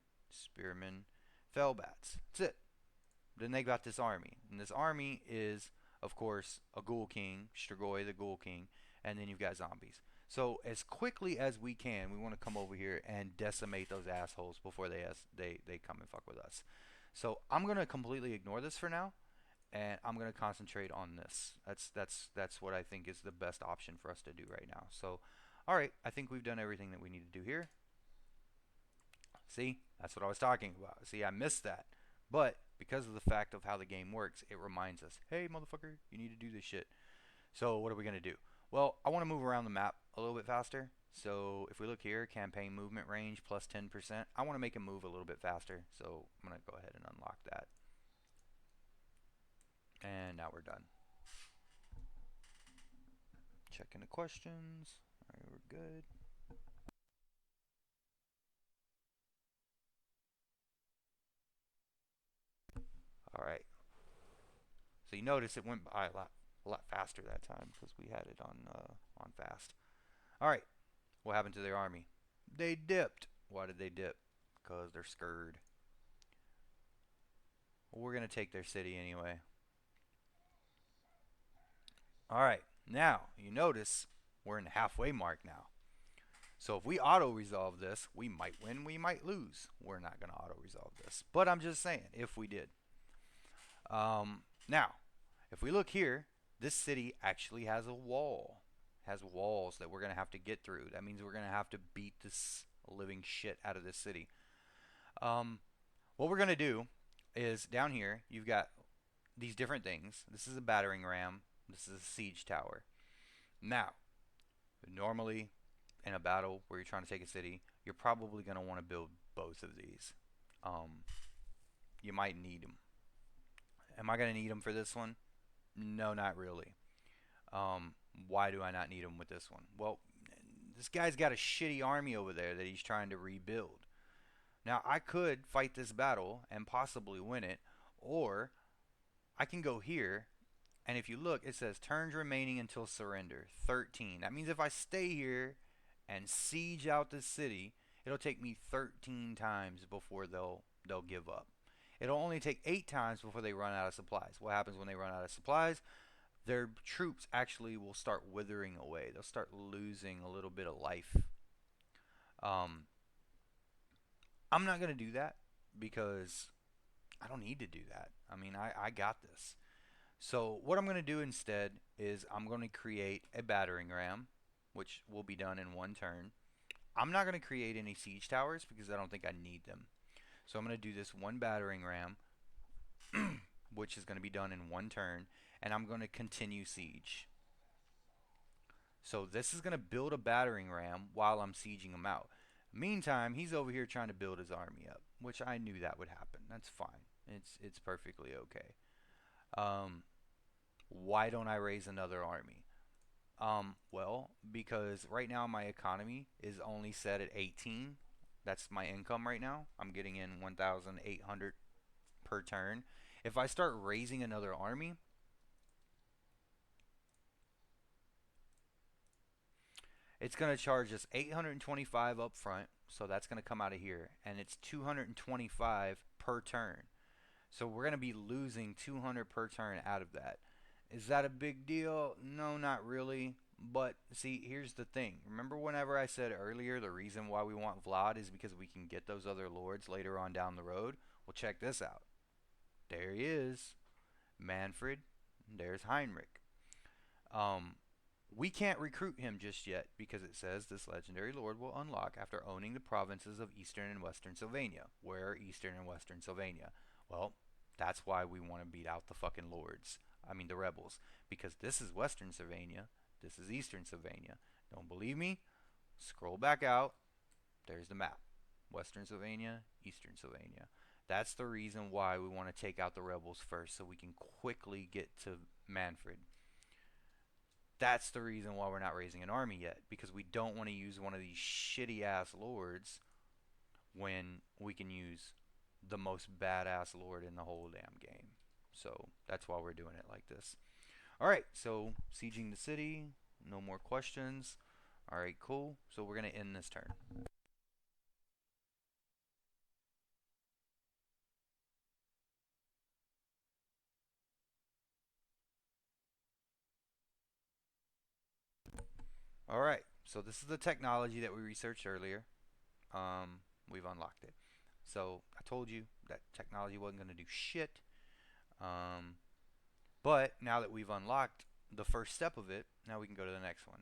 fellbats. That's it. Then they got this army. And this army is, of course, a Ghoul King, Strigoi the Ghoul King, and then you've got zombies. So as quickly as we can, we want to come over here and decimate those assholes before they come and fuck with us. So I'm going to completely ignore this for now, and I'm going to concentrate on this. That's what I think is the best option for us to do right now. So, all right, I think we've done everything that we need to do here. See, that's what I was talking about. See, I missed that. But because of the fact of how the game works, it reminds us, hey, motherfucker, you need to do this shit. So what are we going to do? Well, I want to move around the map a little bit faster. So if we look here, campaign movement range plus 10%. I want to make him move a little bit faster. So I'm going to go ahead and unlock that. And now we're done. Checking the questions. All right, we're good. All right. So you notice it went by a lot faster that time because we had it on fast. All right. What happened to their army? They dipped. Why did they dip? Because they're scared. Well, we're going to take their city anyway. All right. Now, you notice we're in the halfway mark now. So if we auto-resolve this, we might win, we might lose. We're not going to auto-resolve this. But I'm just saying, if we did. Now, if we look here, this city actually has a wall. Has walls that we're going to have to get through. That means we're going to have to beat this living shit out of this city. What we're going to do is down here, you've got these different things. This is a battering ram. This is a siege tower. Now, normally in a battle where you're trying to take a city, you're probably going to want to build both of these. You might need them. Am I going to need them for this one? No, not really. Why do I not need them with this one? Well, this guy's got a shitty army over there that he's trying to rebuild. Now, I could fight this battle and possibly win it, or I can go here, and if you look, it says turns remaining until surrender, 13. That means if I stay here and siege out this city, it'll take me 13 times before they'll give up. It'll only take 8 times before they run out of supplies. What happens when they run out of supplies? Their troops actually will start withering away. They'll start losing a little bit of life. Um, I'm not going to do that because I don't need to do that. I mean, I got this. So what I'm going to do instead is I'm going to create a battering ram, which will be done in one turn. I'm not going to create any siege towers because I don't think I need them. So I'm going to do this one battering ram, which is going to be done in one turn, and I'm going to continue siege. So this is going to build a battering ram while I'm sieging him out. Meantime, he's over here trying to build his army up, which I knew that would happen. That's fine. It's perfectly okay. Um, why don't I raise another army? Well, because right now my economy is only set at 18. That's my income right now. I'm getting in 1,800 per turn. If I start raising another army, it's going to charge us 825 up front, so that's going to come out of here, and it's 225 per turn. So we're going to be losing 200 per turn out of that. Is that a big deal? No, not really. But see, here's the thing. Remember whenever I said earlier the reason why we want Vlad is because we can get those other lords later on down the road? Well, check this out. There he is. Manfred. There's Heinrich. Um, we can't recruit him just yet because it says this legendary lord will unlock after owning the provinces of Eastern and Western Sylvania. Where are Eastern and Western Sylvania? Well, that's why we want to beat out the fucking lords. I mean the rebels. Because this is Western Sylvania. This is Eastern Sylvania. Don't believe me? Scroll back out. There's the map. Western Sylvania, Eastern Sylvania. That's the reason why we want to take out the rebels first so we can quickly get to Manfred. That's the reason why we're not raising an army yet, because we don't want to use one of these shitty ass lords when we can use the most badass lord in the whole damn game. So that's why we're doing it like this. Alright, so sieging the city, no more questions. Alright, cool. So we're going to end this turn. Alright, so this is the technology that we researched earlier. We've unlocked it. So I told you that technology wasn't going to do shit. Um, but now that we've unlocked the first step of it, now we can go to the next one.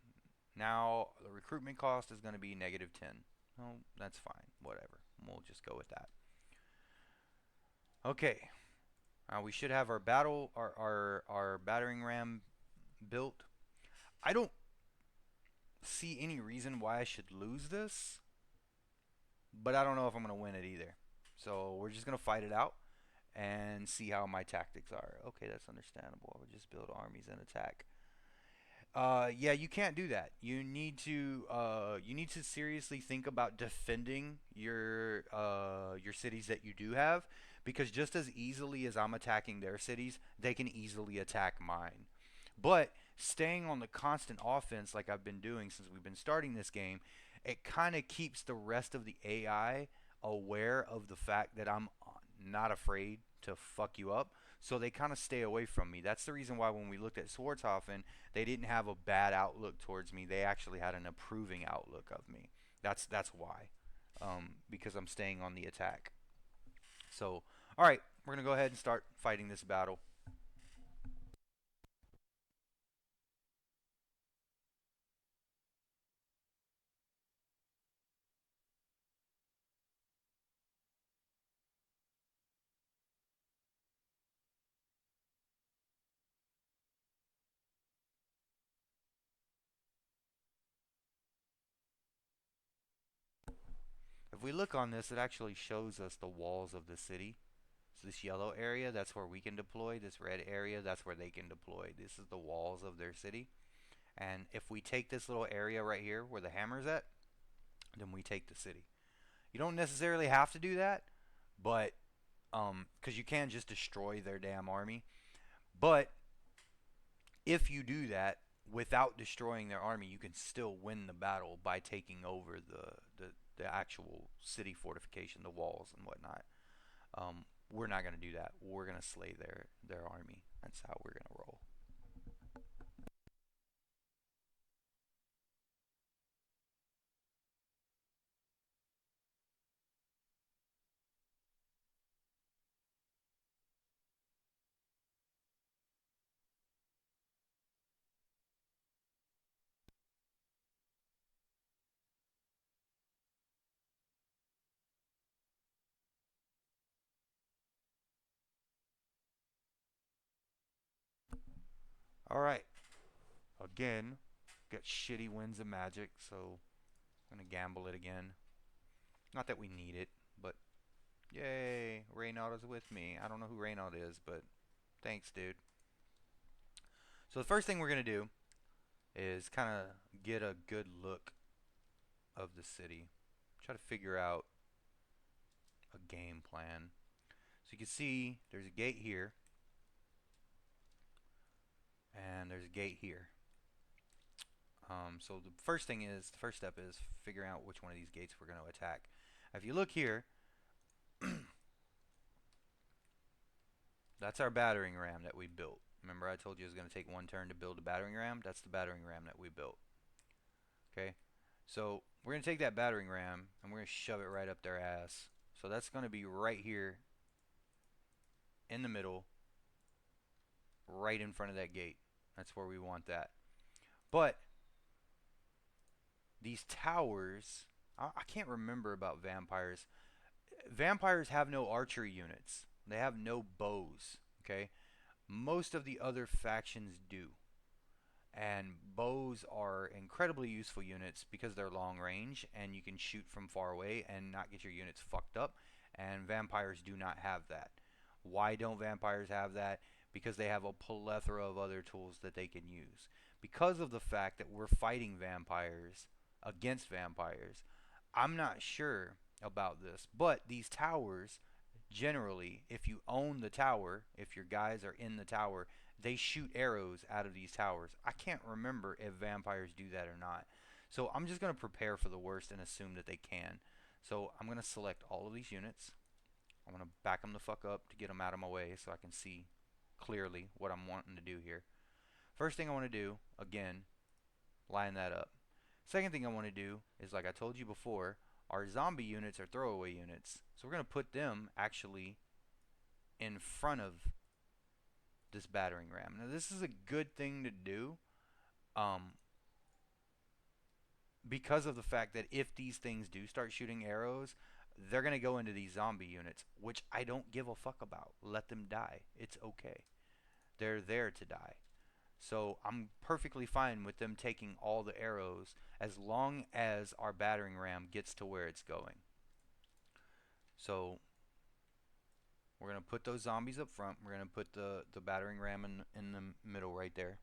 Now the recruitment cost is going to be -10. Oh, that's fine. Whatever. We'll just go with that. Okay. We should have our our battering ram built. I don't see any reason why I should lose this, but I don't know if I'm going to win it either. So we're just going to fight it out and see how my tactics are. Okay, that's understandable. I would just build armies and attack. Yeah, you can't do that. You need to seriously think about defending your cities that you do have, because just as easily as I'm attacking their cities, they can easily attack mine. But staying on the constant offense like I've been doing since we've been starting this game, it kind of keeps the rest of the AI aware of the fact that I'm not afraid to fuck you up. So they kind of stay away from me. That's the reason why when we looked at Swarthofen, they didn't have a bad outlook towards me. They actually had an approving outlook of me. That's why. Because I'm staying on the attack. So, all right, we're gonna go ahead and start fighting this battle. If we look on this, it actually shows us the walls of the city. So this yellow area, that's where we can deploy. This red area, that's where they can deploy. This is the walls of their city. And if we take this little area right here where the hammer's at, then we take the city. You don't necessarily have to do that, but because you can just destroy their damn army. But if you do that without destroying their army, you can still win the battle by taking over the actual city fortification, the walls and whatnot. We're not gonna do that. We're gonna slay their army. That's how we're gonna roll. All right. Again, got shitty winds of magic, so I'm gonna gamble it again. Not that we need it, but yay, Reynaud is with me. I don't know who Reynaud is, but thanks, dude. So the first thing we're gonna do is kind of get a good look of the city. Try to figure out a game plan. So you can see there's a gate here, and there's a gate here. So the first step is figuring out which one of these gates we're going to attack. If you look here, that's our battering ram that we built. Remember I told you it was going to take one turn to build a battering ram? That's the battering ram that we built. Okay? So we're going to take that battering ram and we're going to shove it right up their ass. So that's going to be right here in the middle, right in front of that gate. That's where we want that. But these towers, I can't remember about vampires. Vampires have no archery units. They have no bows. Okay, most of the other factions do, and bows are incredibly useful units because they're long range and you can shoot from far away and not get your units fucked up. And vampires do not have that. Why don't vampires have that? Because they have a plethora of other tools that they can use. Because of the fact that we're fighting vampires against vampires, I'm not sure about this, but these towers, generally, if you own the tower, if your guys are in the tower, they shoot arrows out of these towers. I can't remember if vampires do that or not. So I'm just going to prepare for the worst and assume that they can. So I'm going to select all of these units. I'm going to back them the fuck up to get them out of my way so I can see clearly what I'm wanting to do here. First thing I want to do, again, line that up. Second thing I want to do is, like I told you before, our zombie units are throwaway units. So we're going to put them actually in front of this battering ram. Now this is a good thing to do um, because of the fact that if these things do start shooting arrows, they're going to go into these zombie units, which I don't give a fuck about. Let them die. It's okay. They're there to die. So I'm perfectly fine with them taking all the arrows as long as our battering ram gets to where it's going. So we're going to put those zombies up front. We're going to put the battering ram in the middle right there.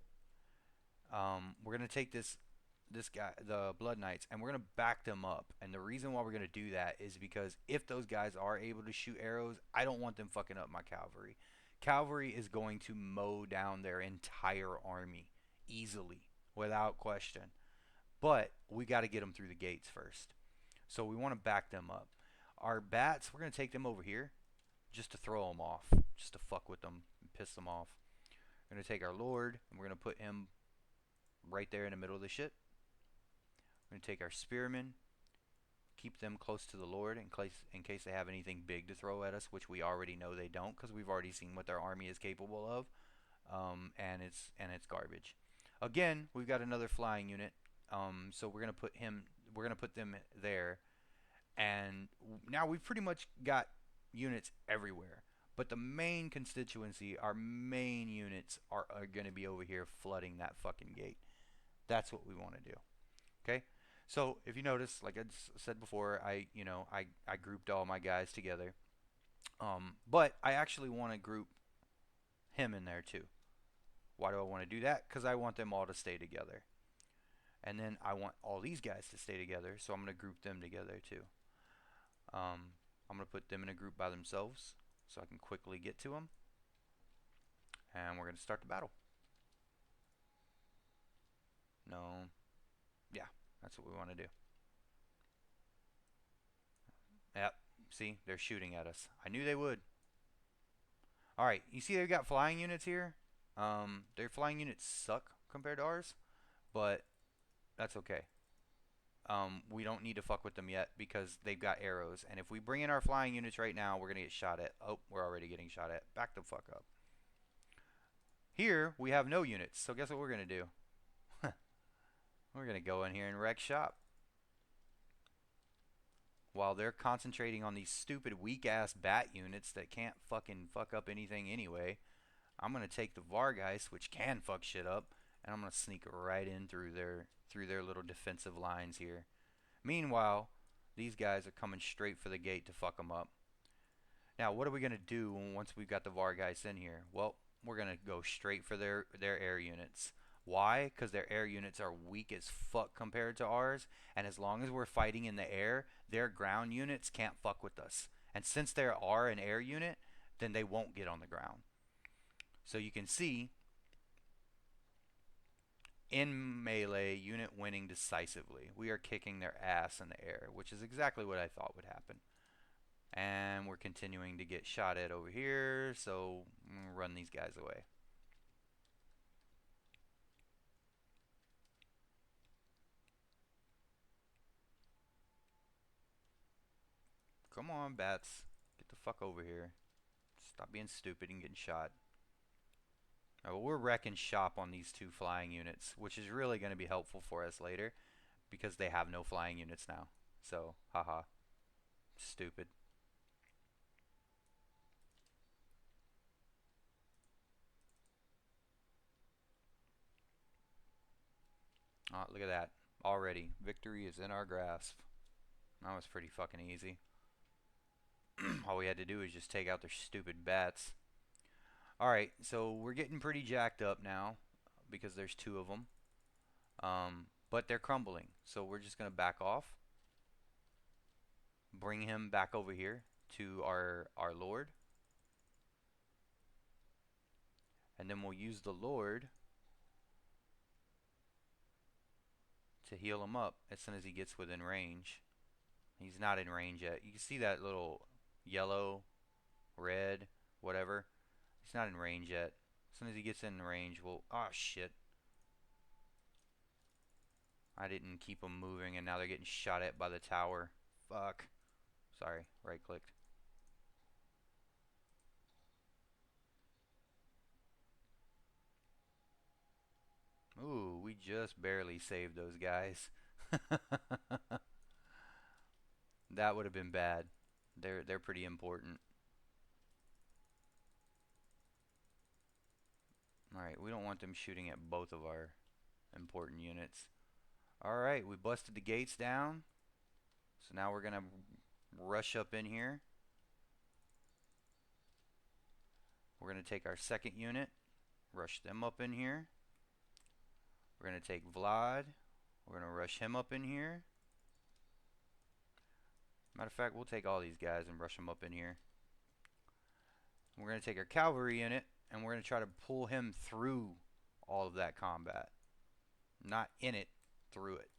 We're going to take this guy, the Blood Knights, and we're going to back them up. And the reason why we're going to do that is because if those guys are able to shoot arrows, I don't want them fucking up my cavalry. Cavalry is going to mow down their entire army easily, without question. But we got to get them through the gates first. So we want to back them up. Our bats, we're going to take them over here just to throw them off, just to fuck with them and piss them off. We're going to take our Lord and we're going to put him right there in the middle of the shit. We're going to take our spearmen, keep them close to the Lord in case they have anything big to throw at us, which we already know they don't because we've already seen what their army is capable of, and it's garbage. Again, we've got another flying unit, so we're gonna put them there, and now we've pretty much got units everywhere. But the main constituency, our main units are going to be over here flooding that fucking gate. That's what we want to do. Okay? So if you notice, like I said before, I grouped all my guys together. But I actually want to group him in there too. Why do I want to do that? Because I want them all to stay together. And then I want all these guys to stay together, so I'm going to group them together too. I'm going to put them in a group by themselves so I can quickly get to them. And we're going to start the battle. No. Yeah, that's what we want to do. Yep. See, they're shooting at us. I knew they would. Alright, you see they've got flying units here? Their flying units suck compared to ours, but that's okay. We don't need to fuck with them yet because they've got arrows. And if we bring in our flying units right now, we're going to get shot at. Oh, we're already getting shot at. Back the fuck up. Here, we have no units. So guess what we're going to do? We're going to go in here and wreck shop. While they're concentrating on these stupid weak-ass bat units that can't fucking fuck up anything anyway, I'm going to take the Vargeist, which can fuck shit up, and I'm going to sneak right in through their little defensive lines here. Meanwhile, these guys are coming straight for the gate to fuck them up. Now, what are we going to do once we've got the Vargeist in here? Well, we're going to go straight for their air units. Why? Because their air units are weak as fuck compared to ours, and as long as we're fighting in the air, their ground units can't fuck with us. And since they are an air unit, then they won't get on the ground. So you can see, in melee, unit winning decisively. We are kicking their ass in the air, which is exactly what I thought would happen. And we're continuing to get shot at over here, so run these guys away. Come on, bats. Get the fuck over here. Stop being stupid and getting shot. Well, we're wrecking shop on these two flying units, which is really going to be helpful for us later because they have no flying units now. So, haha. Stupid. Oh, look at that. Already, victory is in our grasp. That was pretty fucking easy. All we had to do is just take out their stupid bats. Alright, so we're getting pretty jacked up now because there's two of them. But they're crumbling, so we're just going to back off. Bring him back over here to our Lord. And then we'll use the Lord to heal him up as soon as he gets within range. He's not in range yet. You can see that little yellow, red, whatever. He's not in range yet. As soon as he gets in range, we'll... Oh, shit. I didn't keep them moving, and now they're getting shot at by the tower. Fuck. Sorry, right-clicked. Ooh, we just barely saved those guys. That would have been bad. They're pretty important. Alright, we don't want them shooting at both of our important units. Alright, we busted the gates down. So now we're going to rush up in here. We're going to take our second unit, rush them up in here. We're going to take Vlad. We're going to rush him up in here. Matter of fact, we'll take all these guys and rush them up in here. We're going to take our cavalry unit, and we're going to try to pull him through all of that combat. Not in it, through it.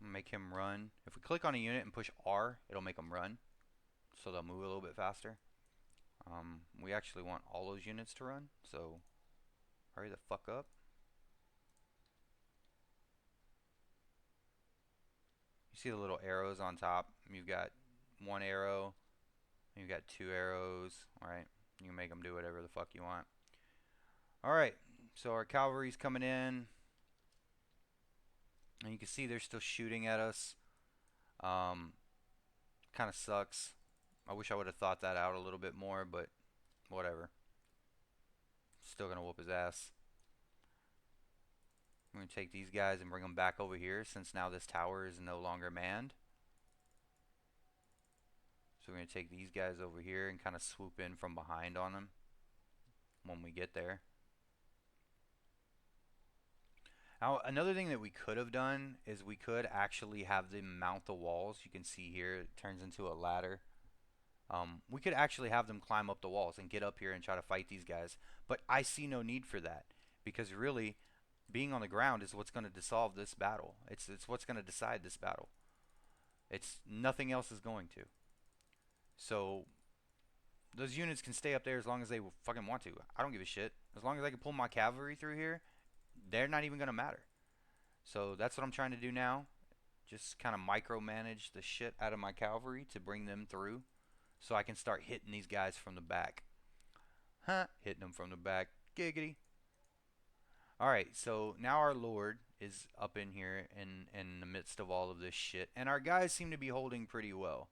Make him run. If we click on a unit and push R, it'll make them run. So they'll move a little bit faster. We actually want all those units to run, so hurry the fuck up. You see the little arrows on top? You've got one arrow, you've got two arrows, alright? You can make them do whatever the fuck you want. Alright, so our cavalry's coming in. And you can see they're still shooting at us. Kind of sucks. I wish I would have thought that out a little bit more, but whatever. Still gonna whoop his ass. I'm gonna take these guys and bring them back over here since now this tower is no longer manned. So we're going to take these guys over here and kind of swoop in from behind on them when we get there. Now, another thing that we could have done is we could actually have them mount the walls. You can see here it turns into a ladder. We could actually have them climb up the walls and get up here and try to fight these guys. But I see no need for that, because really, being on the ground is what's going to dissolve this battle. It's what's going to decide this battle. It's nothing else is going to. So those units can stay up there as long as they fucking want to. I don't give a shit. As long as I can pull my cavalry through here, they're not even going to matter. So that's what I'm trying to do now. Just kind of micromanage the shit out of my cavalry to bring them through, so I can start hitting these guys from the back. Huh? Hitting them from the back. Giggity. Alright, so now our Lord is up in here in the midst of all of this shit. And our guys seem to be holding pretty well.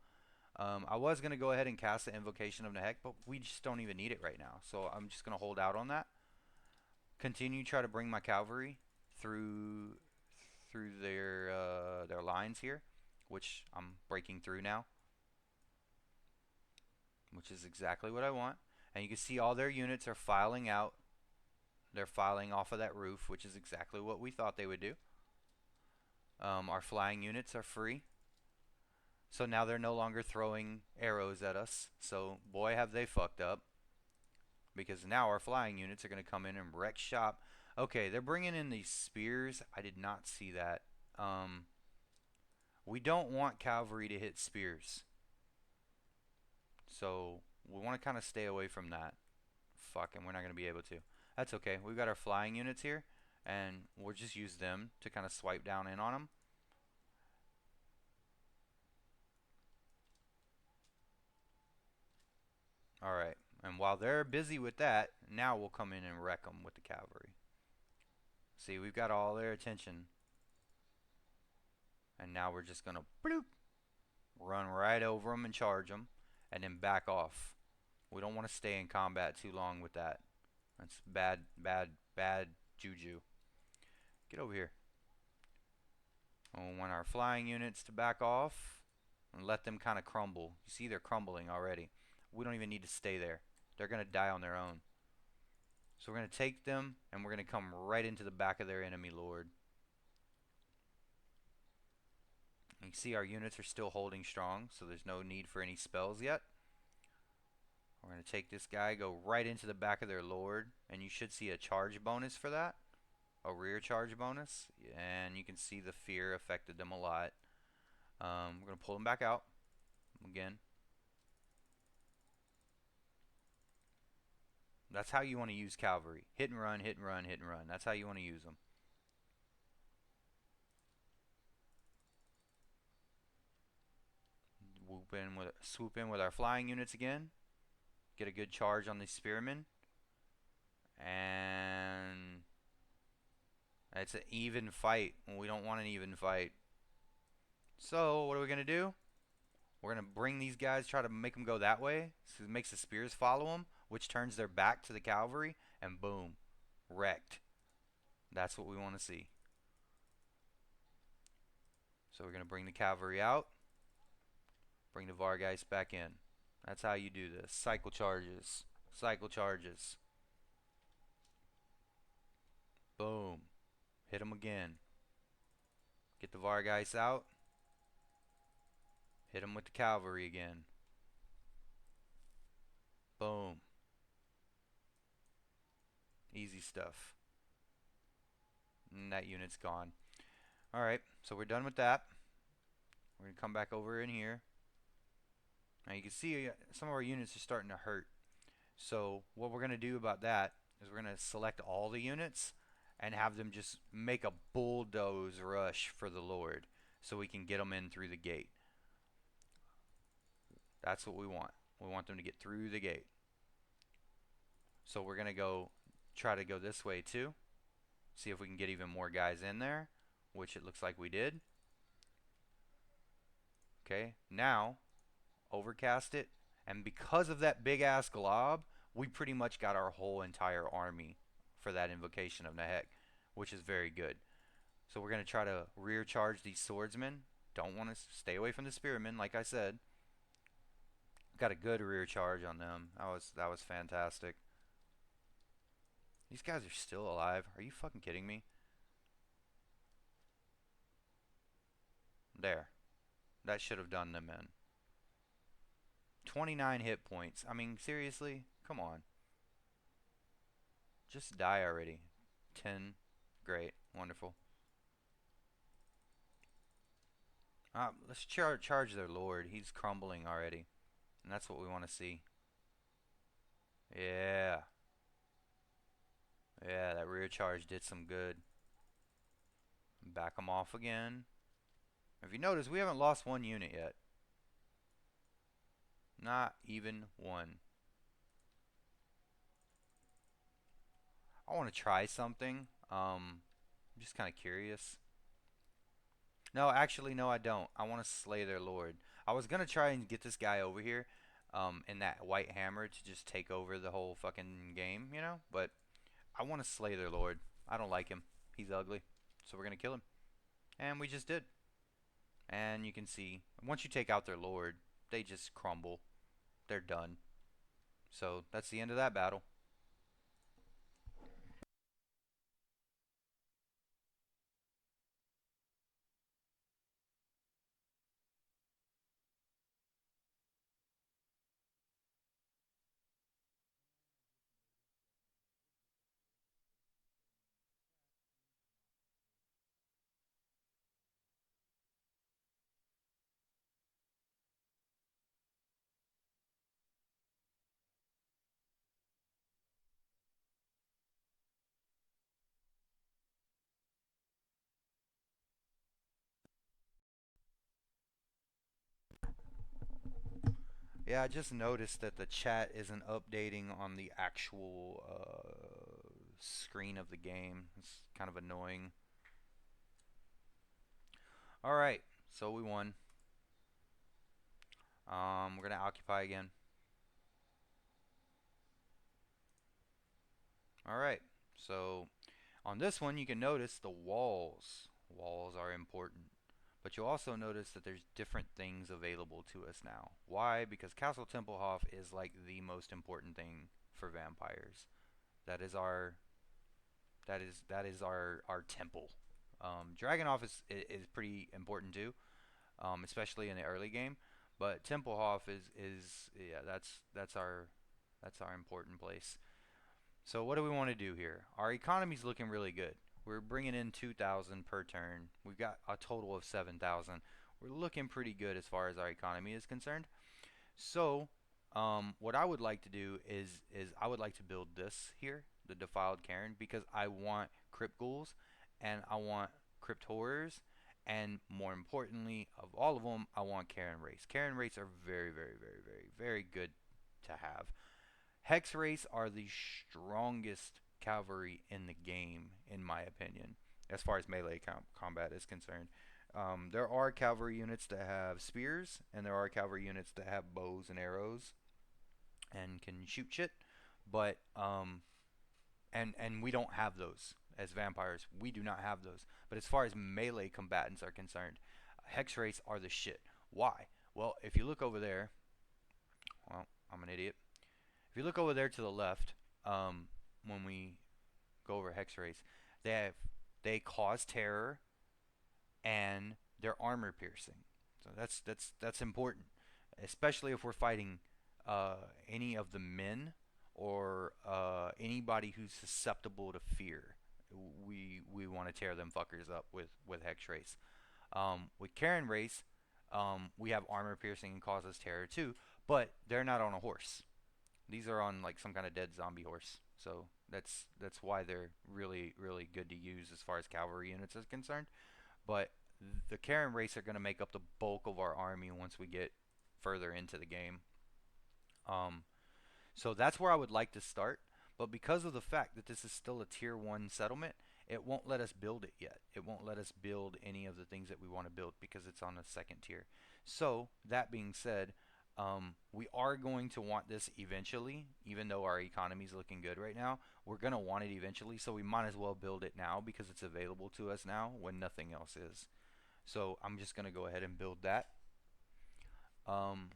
I was going to go ahead and cast the Invocation of Nehek, but we just don't even need it right now. So I'm just going to hold out on that. Continue to try to bring my cavalry through their lines here, which I'm breaking through now, which is exactly what I want. And you can see all their units are filing out. They're filing off of that roof, which is exactly what we thought they would do. Our flying units are free. So now they're no longer throwing arrows at us. So boy, have they fucked up. Because now our flying units are going to come in and wreck shop. Okay, they're bringing in these spears. I did not see that. We don't want cavalry to hit spears. So we want to kind of stay away from that. Fuck, and we're not going to be able to. That's okay. We've got our flying units here, and we'll just use them to kind of swipe down in on them. Alright, and while they're busy with that, now we'll come in and wreck them with the cavalry. See, we've got all their attention. And now we're just going to bloop, run right over them and charge them, and then back off. We don't want to stay in combat too long with that. That's bad, bad, bad juju. Get over here. And we want our flying units to back off and let them kind of crumble. You see, they're crumbling already. We don't even need to stay there. They're going to die on their own. So we're going to take them, and we're going to come right into the back of their enemy lord. You can see our units are still holding strong, so there's no need for any spells yet. We're going to take this guy, go right into the back of their lord, and you should see a charge bonus for that. A rear charge bonus. And you can see the fear affected them a lot. We're going to pull them back out again. That's how you want to use cavalry. Hit and run, hit and run, hit and run. That's how you want to use them. Swoop in with our flying units again. Get a good charge on these spearmen. And it's an even fight. We don't want an even fight. So what are we going to do? We're going to bring these guys, try to make them go that way. So it makes the spears follow them, which turns their back to the cavalry. And boom. Wrecked. That's what we want to see. So we're going to bring the cavalry out. Bring the Vargeist back in. That's how you do this. Cycle charges. Cycle charges. Boom. Hit them again. Get the Vargeist out. Hit them with the cavalry again. Boom. Easy stuff. And that unit's gone. Alright, so we're done with that. We're going to come back over in here. Now you can see some of our units are starting to hurt. So what we're going to do about that is we're going to select all the units and have them just make a bulldoze rush for the Lord so we can get them in through the gate. That's what we want. We want them to get through the gate. So we're going to try to go this way too. See if we can get even more guys in there, which it looks like we did. Okay, now overcast it, and because of that big ass glob, we pretty much got our whole entire army for that Invocation of Nehek, which is very good. So we're going to try to rear charge these swordsmen. Don't want to stay away from the spearmen, like I said. Got a good rear charge on them. That was fantastic. These guys are still alive. Are you fucking kidding me? There. That should have done them in. 29 hit points. I mean, seriously? Come on. Just die already. 10. Great. Wonderful. Let's charge their lord. He's crumbling already. And that's what we want to see. Yeah. Yeah, that rear charge did some good. Back them off again. If you notice, we haven't lost one unit yet. Not even one. I want to try something. I'm just kind of curious. No, actually, no, I don't. I want to slay their lord. I was gonna try and get this guy over here, in that white hammer to just take over the whole fucking game, you know. But I want to slay their lord. I don't like him. He's ugly. So we're gonna kill him, and we just did. And you can see once you take out their lord, they just crumble. They're done. So that's the end of that battle. Yeah, I just noticed that the chat isn't updating on the actual screen of the game. It's kind of annoying. All right, so we won. We're gonna occupy again. All right, so on this one, you can notice the walls. Walls are important. But you'll also notice that there's different things available to us now. Why? Because Castle Templehof is like the most important thing for vampires. That is our our temple. Dragonhof is pretty important too, especially in the early game. But Templehof is yeah, that's our important place. So what do we want to do here? Our economy's looking really good. We're bringing in 2,000 per turn. We've got a total of 7,000. We're looking pretty good as far as our economy is concerned. So, what I would like to do is I would like to build this here, the Defiled Cairn, because I want Crypt Ghouls and I want Crypt Horrors, and more importantly of all of them, I want Cairn Wraiths. Cairn Wraiths are very, very, very, very, very good to have. Hex Wraiths are the strongest cavalry in the game, in my opinion, as far as melee combat is concerned. There are cavalry units that have spears, and there are cavalry units that have bows and arrows and can shoot shit. But and we don't have those as vampires. We do not have those. But as far as melee combatants are concerned, hex wraiths are the shit. Why? Well, if you look over there, well, I'm an idiot. If you look over there to the left, when we go over hex wraiths, they cause terror and they're armor piercing. So that's important, especially if we're fighting any of the men or anybody who's susceptible to fear. We want to tear them fuckers up with hex race. With Karen race, we have armor piercing and causes terror too, but they're not on a horse. These are on like some kind of dead zombie horse. So that's why they're really really good to use as far as cavalry units is concerned. But the Karen race are going to make up the bulk of our army once we get further into the game. Um, so that's where I would like to start. But because of the fact that this is still a tier 1 settlement, it won't let us build it yet. It won't let us build any of the things that we want to build because it's on a second tier. So that being said, we are going to want this eventually, even though our economy is looking good right now. We're going to want it eventually, so we might as well build it now because it's available to us now when nothing else is. So I'm just going to go ahead and build that. Um,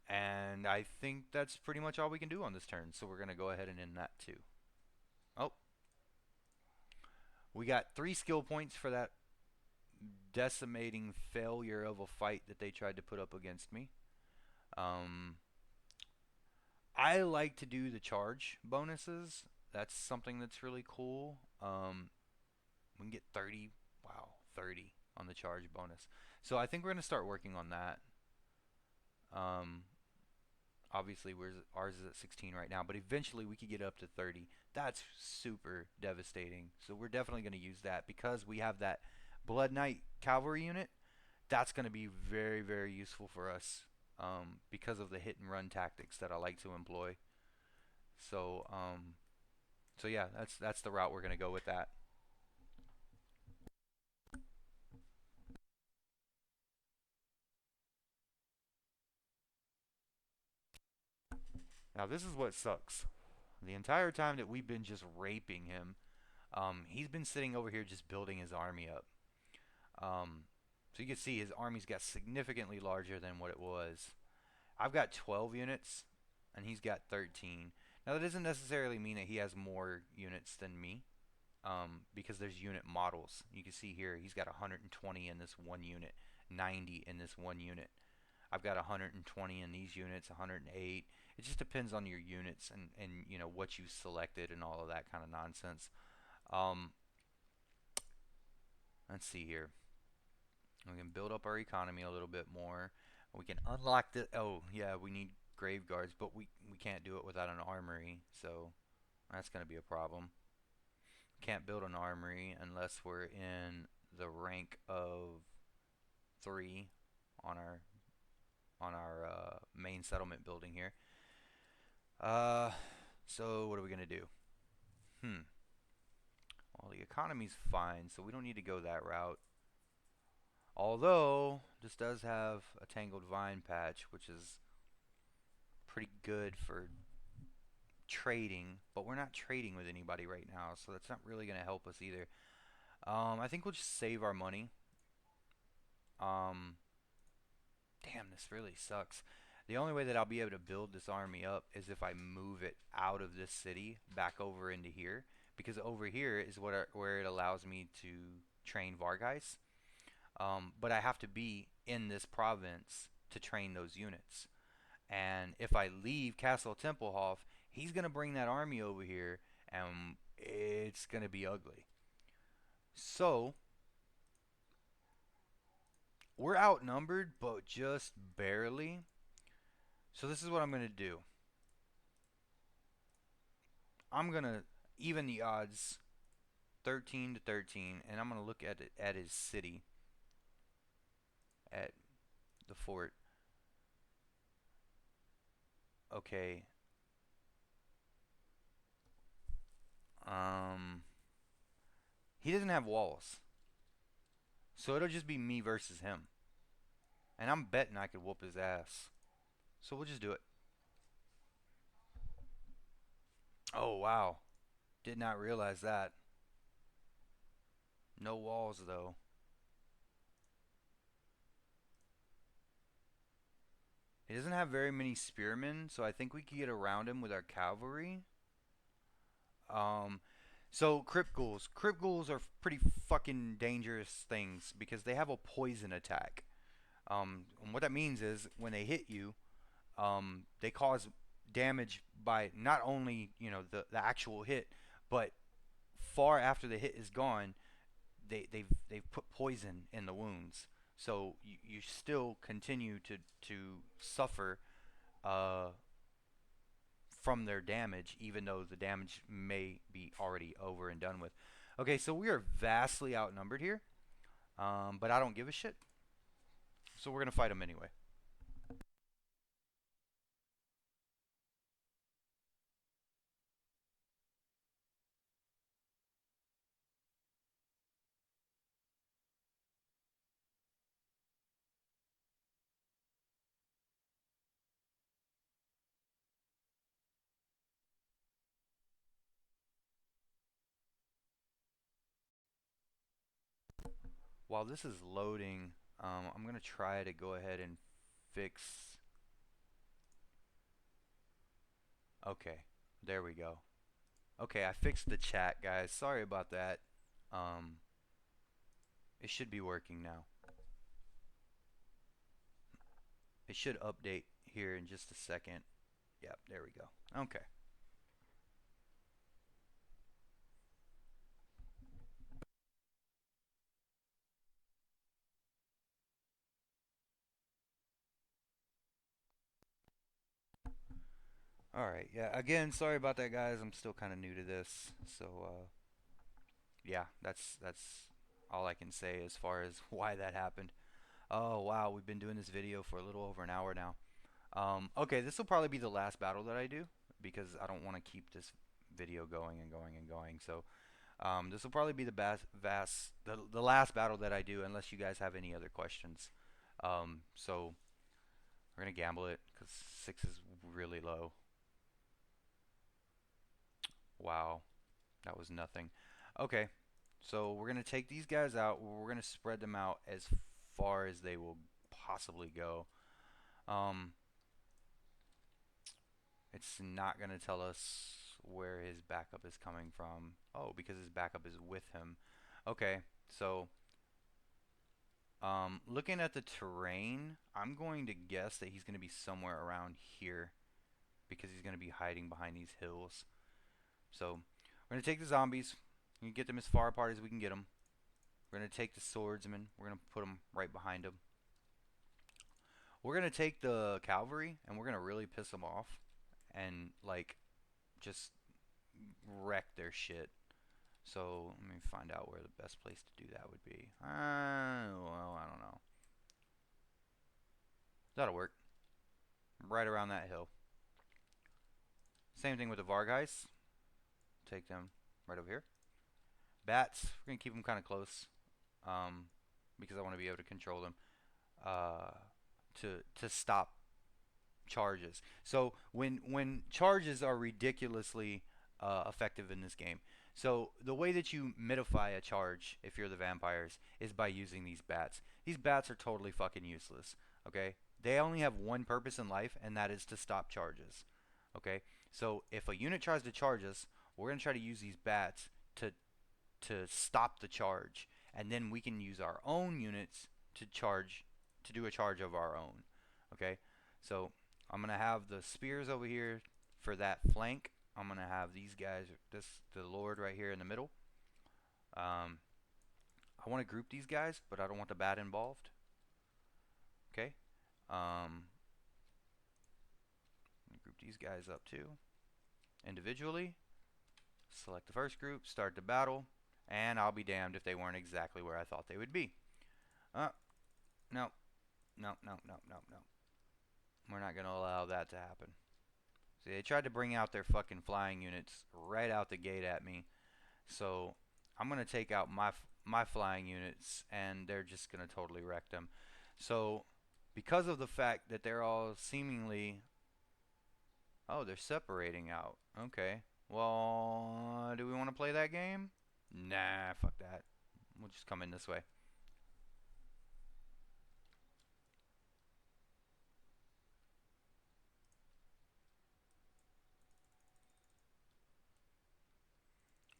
And I think that's pretty much all we can do on this turn. So we're going to go ahead and end that too. Oh, we got 3 skill points for that decimating failure of a fight that they tried to put up against me. Um, I like to do the charge bonuses. That's something that's really cool. We can get 30. Wow, 30 on the charge bonus. So I think we're going to start working on that. Um, Obviously, ours is at 16 right now, but eventually we could get up to 30. That's super devastating. So we're definitely going to use that because we have that Blood Knight cavalry unit. That's going to be very, very useful for us because of the hit and run tactics that I like to employ. So, so yeah, that's the route we're going to go with that. Now this is what sucks. The entire time that we've been just raping him, he's been sitting over here just building his army up. Um, so you can see his army's got significantly larger than what it was. I've got 12 units, and he's got 13. Now that doesn't necessarily mean that he has more units than me, because there's unit models. You can see here he's got 120 in this one unit, 90 in this one unit. I've got 120 in these units, 108. It just depends on your units and you know what you selected and all of that kind of nonsense. Um, let's see here. We can build up our economy a little bit more. We can unlock the. Oh yeah, we need grave guards, but we can't do it without an armory, so that's going to be a problem. Can't build an armory unless we're in the rank of 3 on our main settlement building here. Uh, so what are we gonna do? Hmm. Well, the economy's fine, so we don't need to go that route. Although this does have a tangled vine patch, which is pretty good for trading, but we're not trading with anybody right now, so that's not really gonna help us either. I think we'll just save our money. Um, Damn, this really sucks. The only way that I'll be able to build this army up is if I move it out of this city back over into here, because over here is where it allows me to train Vargeis. But I have to be in this province to train those units. And if I leave Castle Templehof, he's gonna bring that army over here, and it's gonna be ugly. So we're outnumbered, but just barely. So this is what I'm gonna do. I'm gonna even the odds 13 to 13, and I'm gonna look at it at his city, at the fort. Okay. Um, he doesn't have walls, so it'll just be me versus him, and I'm betting I could whoop his ass. So we'll just do it. Oh wow, did not realize that. No walls though. He doesn't have very many spearmen, so I think we could get around him with our cavalry. Um, so crypt ghouls. Crypt ghouls are pretty fucking dangerous things because they have a poison attack. And what that means is when they hit you, they cause damage by not only the actual hit, but far after the hit is gone, they've put poison in the wounds. So you still continue to suffer uh, from their damage, even though the damage may be already over and done with. Okay, so we are vastly outnumbered here, but I don't give a shit. So we're gonna fight them anyway. While this is loading, I'm gonna try to go ahead and fix Okay, there we go. Okay, I fixed the chat, guys. Sorry about that. Um, it should be working now. It should update here in just a second. Yep, there we go. Okay. All right. Yeah. Again, sorry about that, guys. I'm still kind of new to this, so yeah, that's all I can say as far as why that happened. Oh wow, we've been doing this video for a little over an hour now. Okay, this will probably be the last battle that I do because I don't want to keep this video going and going and going. So this will probably be the last battle that I do unless you guys have any other questions. So we're gonna gamble it because 6 is really low. Wow, that was nothing. Okay, so we're gonna take these guys out. We're gonna spread them out as far as they will possibly go. Um, it's not gonna tell us where his backup is coming from. Oh, because his backup is with him. Okay, so looking at the terrain, I'm going to guess that he's gonna be somewhere around here because he's gonna be hiding behind these hills. So we're gonna take the zombies. We can get them as far apart as we can get them. We're going to take the swordsman. We're going to put them right behind him. We're going to take the cavalry and we're going to really piss them off and like just wreck their shit. So let me find out where the best place to do that would be. Well, I don't know. That'll work. Right around that hill. Same thing with the Vargheists. Take them right over here. Bats, we're going to keep them kind of close because I want to be able to control them uh, to stop charges. So when charges are ridiculously effective in this game. So the way that you mitify a charge, if you're the vampires, is by using these bats. These bats are totally fucking useless. Okay, they only have one purpose in life, and that is to stop charges. Okay, so if a unit tries to charge us, we're gonna try to use these bats to stop the charge, and then we can use our own units to do a charge of our own. Okay, so I'm gonna have the spears over here for that flank. I'm gonna have these guys, the Lord right here in the middle. I want to group these guys, but I don't want the bat involved. Okay, group these guys up too individually. Select the first group, start the battle, and I'll be damned if they weren't exactly where I thought they would be. No, no, no, no, no, no. We're not going to allow that to happen. See, they tried to bring out their fucking flying units right out the gate at me. So I'm going to take out my flying units, and they're just going to totally wreck them. So because of the fact that they're all seemingly... Oh, they're separating out. Okay. Well, do we want to play that game? Nah, fuck that. We'll just come in this way.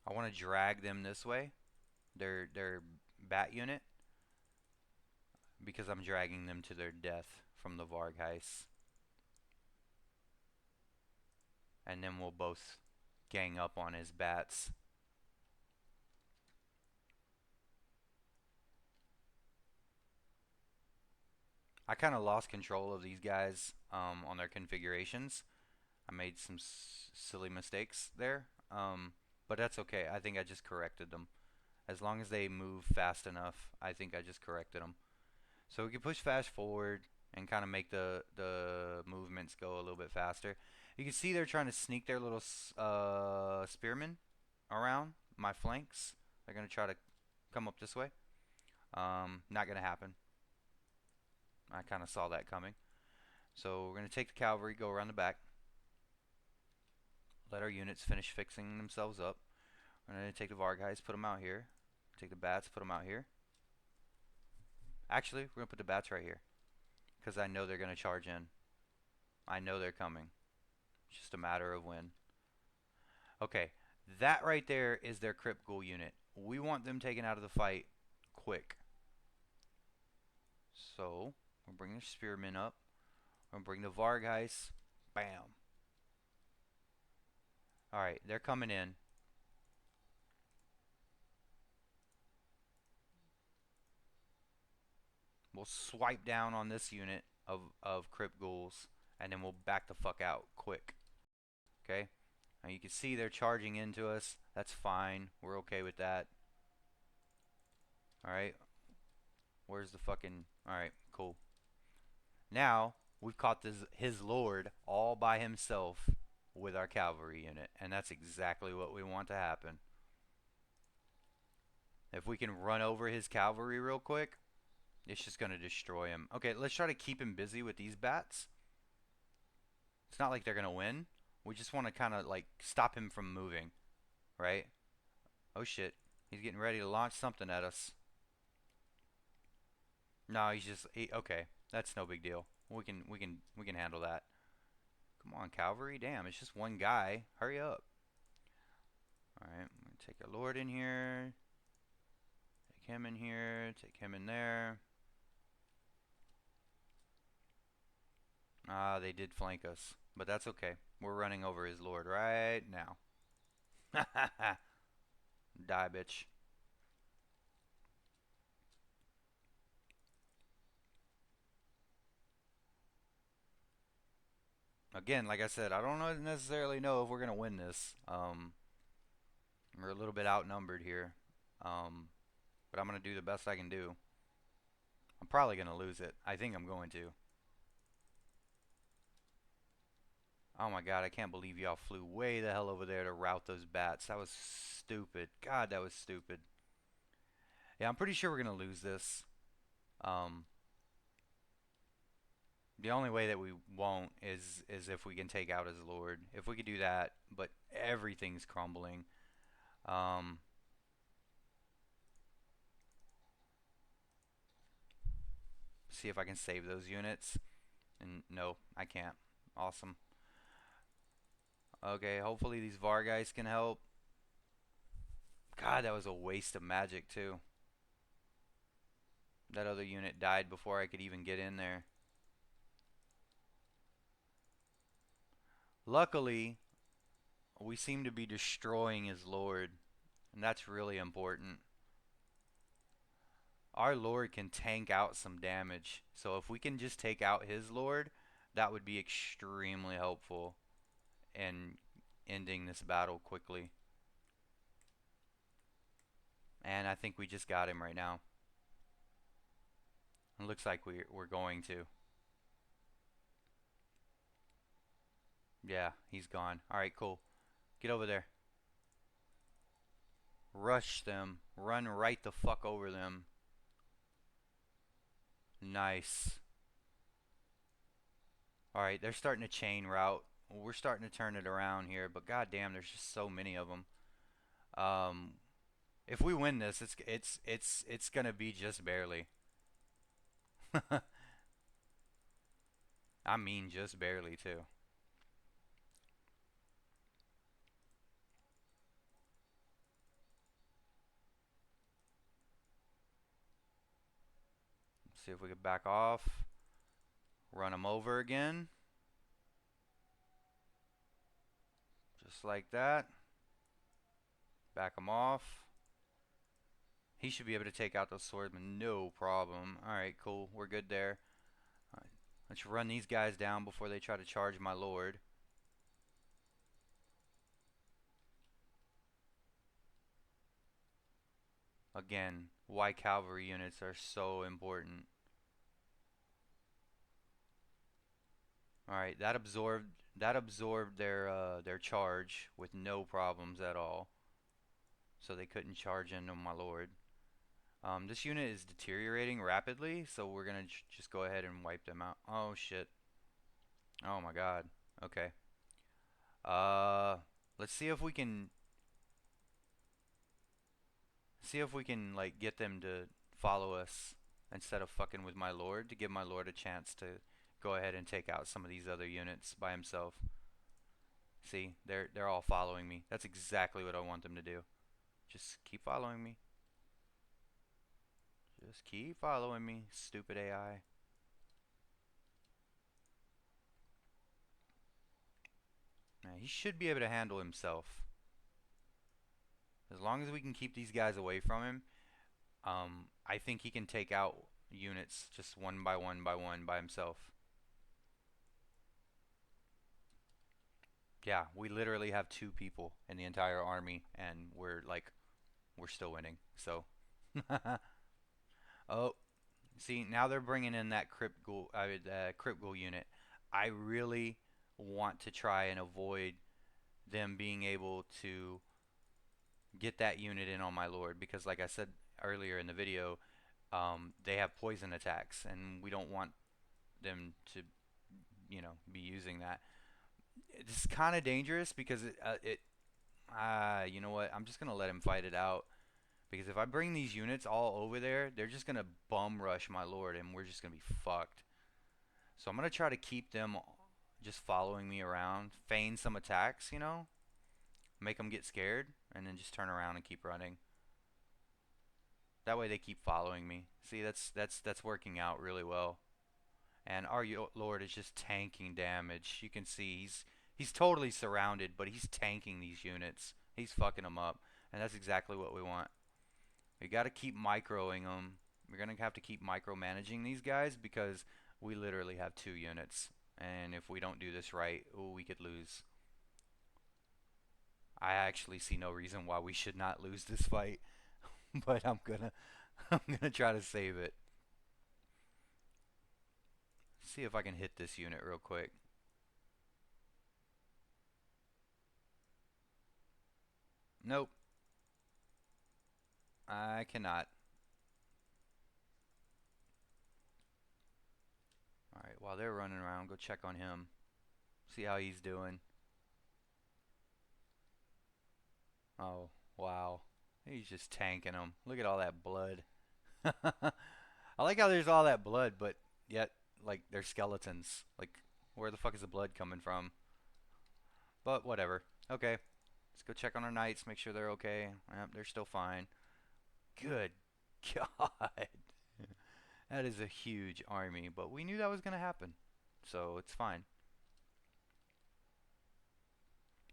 I want to drag them this way. Their bat unit. Because I'm dragging them to their death from the Vargheists. And then we'll both gang up on his bats. I kind of lost control of these guys on their configurations. I made some silly mistakes there, but that's okay. I think I just corrected them. As long as they move fast enough, I think I just corrected them. So we can push fast forward and kind of make the movements go a little bit faster. You can see they're trying to sneak their little spearmen around my flanks. They're going to try to come up this way. Not going to happen. I kind of saw that coming. So we're going to take the cavalry, go around the back. Let our units finish fixing themselves up. We're going to take the Vargheists, put them out here. Take the bats, put them out here. Actually, we're going to put the bats right here. Because I know they're going to charge in. I know they're coming. It's just a matter of when. Okay, that right there is their Crypt Ghoul unit. We want them taken out of the fight quick. So, we'll bring the Spearmen up. We'll bring the Vargheists. Bam. Alright, they're coming in. We'll swipe down on this unit of Crypt Ghouls, and then we'll back the fuck out quick. Okay? Now you can see they're charging into us. That's fine. We're okay with that. Alright. Where's the fucking... Alright, cool. Now, we've caught his lord all by himself with our cavalry unit. And that's exactly what we want to happen. If we can run over his cavalry real quick, it's just going to destroy him. Okay, let's try to keep him busy with these bats. It's not like they're going to win. We just want to kind of like stop him from moving. Right? Oh shit. He's getting ready to launch something at us. No, okay. That's no big deal. We can handle that. Come on, cavalry. Damn, it's just one guy. Hurry up. Alright, I'm going to take a lord in here. Take him in here. Take him in there. Ah, they did flank us. But that's okay. We're running over his lord right now. Die, bitch. Again, like I said, I don't necessarily know if we're going to win this. We're a little bit outnumbered here. But I'm going to do the best I can do. I'm probably going to lose it. I think I'm going to. Oh my god, I can't believe y'all flew way the hell over there to rout those bats. That was stupid. God, that was stupid. Yeah, I'm pretty sure we're going to lose this. The only way that we won't is if we can take out his lord. If we could do that, but everything's crumbling. See if I can save those units. And no, I can't. Awesome. Okay, hopefully these Vargheists can help. God, that was a waste of magic too. That other unit died before I could even get in there. Luckily, we seem to be destroying his lord, and that's really important. Our lord can tank out some damage, so if we can just take out his lord, that would be extremely helpful in ending this battle quickly. And I think we just got him right now. It looks like we're going to. Yeah, he's gone. Alright, cool. Get over there. Rush them. Run right the fuck over them. Nice. Alright, they're starting to chain route. We're starting to turn it around here, but goddamn, there's just so many of them. If we win this, it's gonna be just barely. I mean, just barely too. Let's see if we can back off. Run them over again. Just like that. Back him off. He should be able to take out those swordsmen, no problem. Alright, cool. We're good there. Alright, let's run these guys down before they try to charge my lord. Again, why cavalry units are so important. Alright, that absorbed their charge with no problems at all. So they couldn't charge into my lord. This unit is deteriorating rapidly, so we're gonna just go ahead and wipe them out. Oh shit. Oh my god. Okay. Let's see if we can like get them to follow us instead of fucking with my lord, to give my lord a chance to go ahead and take out some of these other units by himself. See, they're all following me. That's exactly what I want them to do. Just keep following me. Just keep following me, stupid AI. Now, he should be able to handle himself. As long as we can keep these guys away from him, I think he can take out units just one by one by one by himself. Yeah, we literally have 2 people in the entire army, and we're still winning. So, oh, see, now they're bringing in that Crypt Ghoul unit. I really want to try and avoid them being able to get that unit in on my lord because, like I said earlier in the video, they have poison attacks, and we don't want them to, be using that. It's kind of dangerous because you know what? I'm just gonna let him fight it out because if I bring these units all over there, they're just gonna bum rush my lord, and we're just gonna be fucked. So I'm gonna try to keep them just following me around, feign some attacks, make them get scared, and then just turn around and keep running. That way they keep following me. See, that's working out really well. And our lord is just tanking damage. You can see he's totally surrounded, but he's tanking these units. He's fucking them up, and that's exactly what we want. We got to keep microing them. We're gonna have to keep micromanaging these guys because we literally have 2 units, and if we don't do this right, ooh, we could lose. I actually see no reason why we should not lose this fight, but I'm gonna try to save it. See if I can hit this unit real quick. Nope, I cannot. Alright, while they're running around, go check on him. See how he's doing. Oh, wow. He's just tanking them. Look at all that blood. I like how there's all that blood, but yet, like, they're skeletons. Like, where the fuck is the blood coming from? But whatever. Okay, let's go check on our knights, make sure they're okay. Yep, they're still fine. Good God. That is a huge army, but we knew that was going to happen. So it's fine.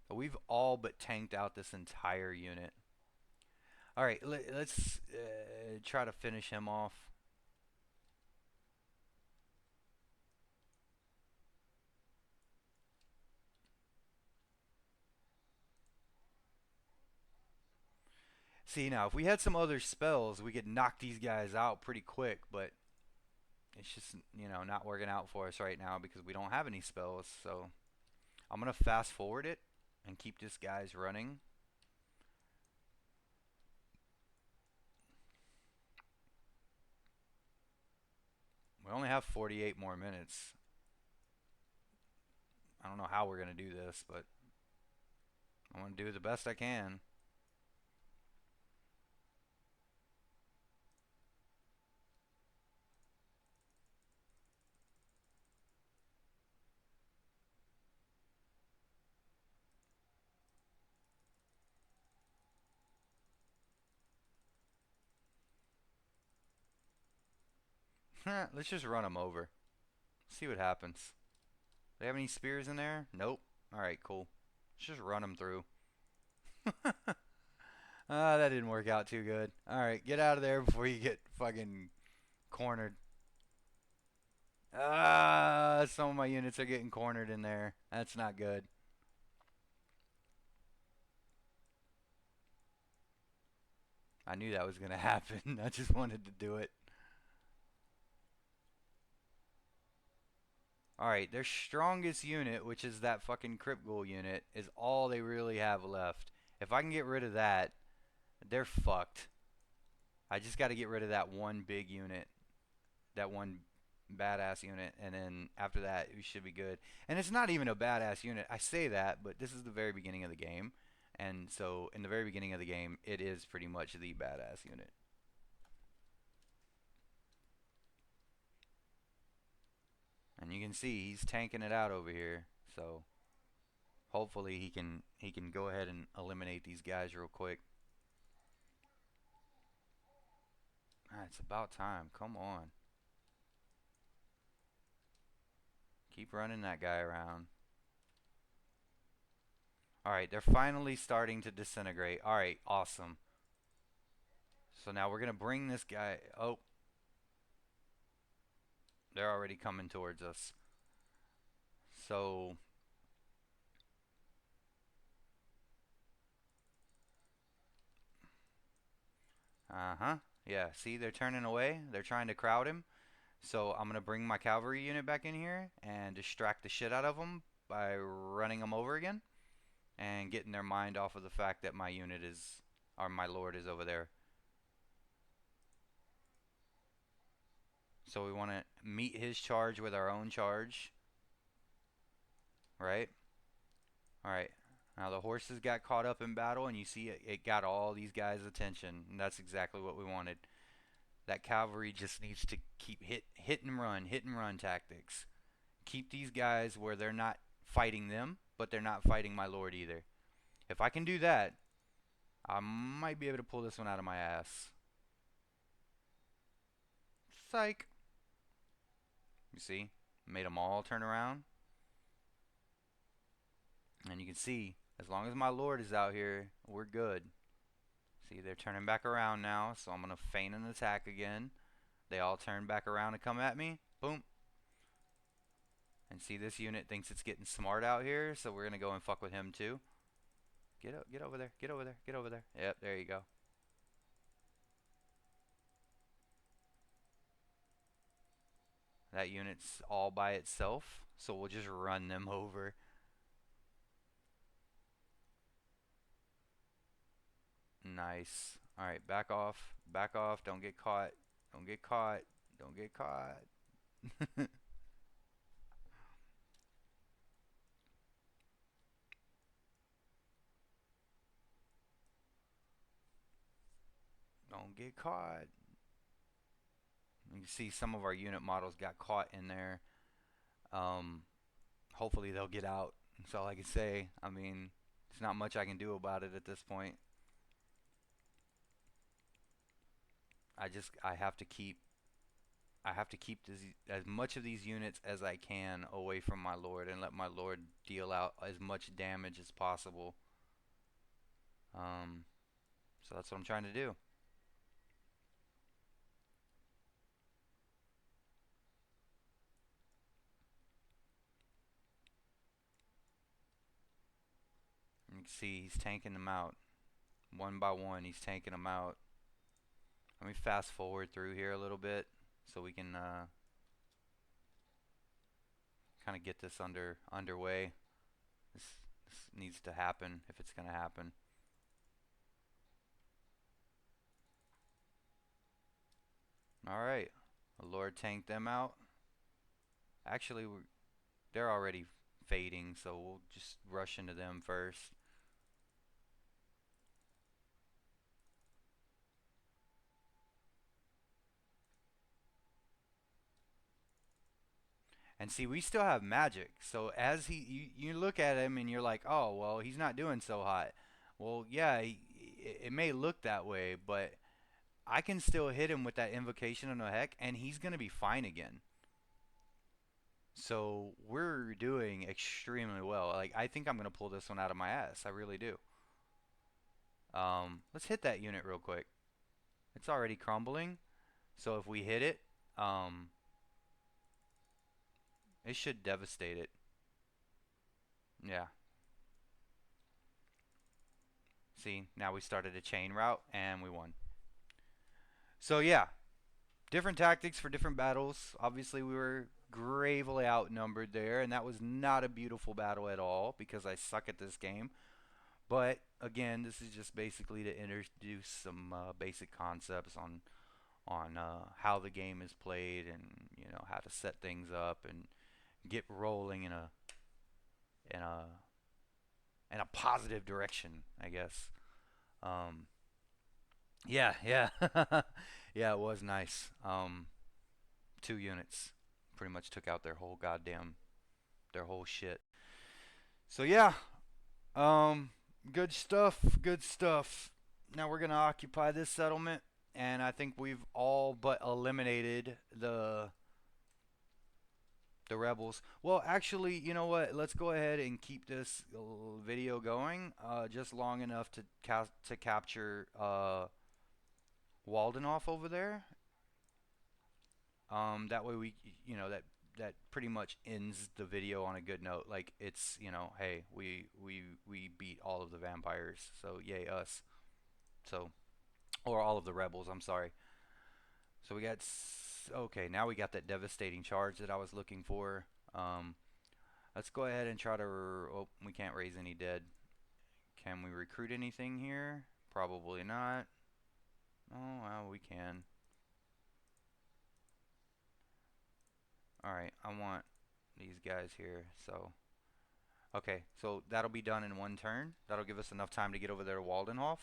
But we've all but tanked out this entire unit. Alright, let's try to finish him off. See, now, if we had some other spells, we could knock these guys out pretty quick, but it's just, not working out for us right now because we don't have any spells. So I'm going to fast forward it and keep this guys running. We only have 48 more minutes. I don't know how we're going to do this, but I'm going to do the best I can. Let's just run them over. See what happens. Do they have any spears in there? Nope. Alright, cool. Let's just run them through. That didn't work out too good. Alright, get out of there before you get fucking cornered. Some of my units are getting cornered in there. That's not good. I knew that was going to happen. I just wanted to do it. Alright, their strongest unit, which is that fucking Crypt Ghoul unit, is all they really have left. If I can get rid of that, they're fucked. I just got to get rid of that one big unit. That one badass unit, and then after that, we should be good. And it's not even a badass unit. I say that, but this is the very beginning of the game. And so, in the very beginning of the game, it is pretty much the badass unit. And you can see he's tanking it out over here. So, Hopefully he can go ahead and eliminate these guys real quick. Ah, it's about time. Come on. Keep running that guy around. Alright, they're finally starting to disintegrate. Alright, awesome. So now we're going to bring this guy... Oh. They're already coming towards us. So... Uh-huh. Yeah, see, they're turning away. They're trying to crowd him. So I'm going to bring my cavalry unit back in here and distract the shit out of them by running them over again and getting their mind off of the fact that my unit is, or my lord is over there. So we want to meet his charge with our own charge. Right? Alright. Now the horses got caught up in battle and you see it got all these guys' attention. And that's exactly what we wanted. That cavalry just needs to keep hit and run tactics. Keep these guys where they're not fighting them, but they're not fighting my lord either. If I can do that, I might be able to pull this one out of my ass. Psych. You see? Made them all turn around. And you can see, as long as my lord is out here, we're good. See, they're turning back around now, so I'm going to feign an attack again. They all turn back around and come at me. Boom. And see, this unit thinks it's getting smart out here, so we're going to go and fuck with him too. Get over there, get over there, get over there. Yep, there you go. That unit's all by itself, so we'll just run them over. Nice. Alright, back off. Back off. Don't get caught. Don't get caught. Don't get caught. Don't get caught. You can see some of our unit models got caught in there. Hopefully they'll get out. That's all I can say. I mean, there's not much I can do about it at this point. I have to keep as much of these units as I can away from my lord and let my lord deal out as much damage as possible. So that's what I'm trying to do. You can see he's tanking them out. One by one, he's tanking them out. Let me fast forward through here a little bit so we can kind of get this underway. This needs to happen if it's going to happen. Alright, the Lord tanked them out. Actually, they're already fading, so we'll just rush into them first. And see, we still have magic. So as you look at him and you're like, oh, well, he's not doing so hot. Well, yeah, it may look that way, but I can still hit him with that invocation of no heck, and he's going to be fine again. So we're doing extremely well. Like, I think I'm going to pull this one out of my ass. I really do. Let's hit that unit real quick. It's already crumbling. So if we hit it, it should devastate it. Yeah. See, now we started a chain route and we won. So yeah, different tactics for different battles. Obviously we were gravely outnumbered there, and that was not a beautiful battle at all because I suck at this game. But again, this is just basically to introduce some basic concepts on how the game is played, and how to set things up and get rolling in a positive direction, I guess. Yeah, yeah. Yeah, it was nice. 2 units pretty much took out their whole shit. So yeah, Um, good stuff. Good stuff. Now we're gonna occupy this settlement, and I think we've all but eliminated the rebels. Well, actually, you know what? Let's go ahead and keep this video going, just long enough to capture Waldenoff over there. That way that pretty much ends the video on a good note. Like it's hey, we beat all of the vampires, so yay us. So or all of the rebels. I'm sorry. So we got okay. Now we got that devastating charge that I was looking for. Um, let's go ahead and try to. Oh, we can't raise any dead. Can we recruit anything here? Probably not. Oh well, we can. All right, I want these guys here. So okay, so that'll be done in one turn. That'll give us enough time to get over there to Waldenhof.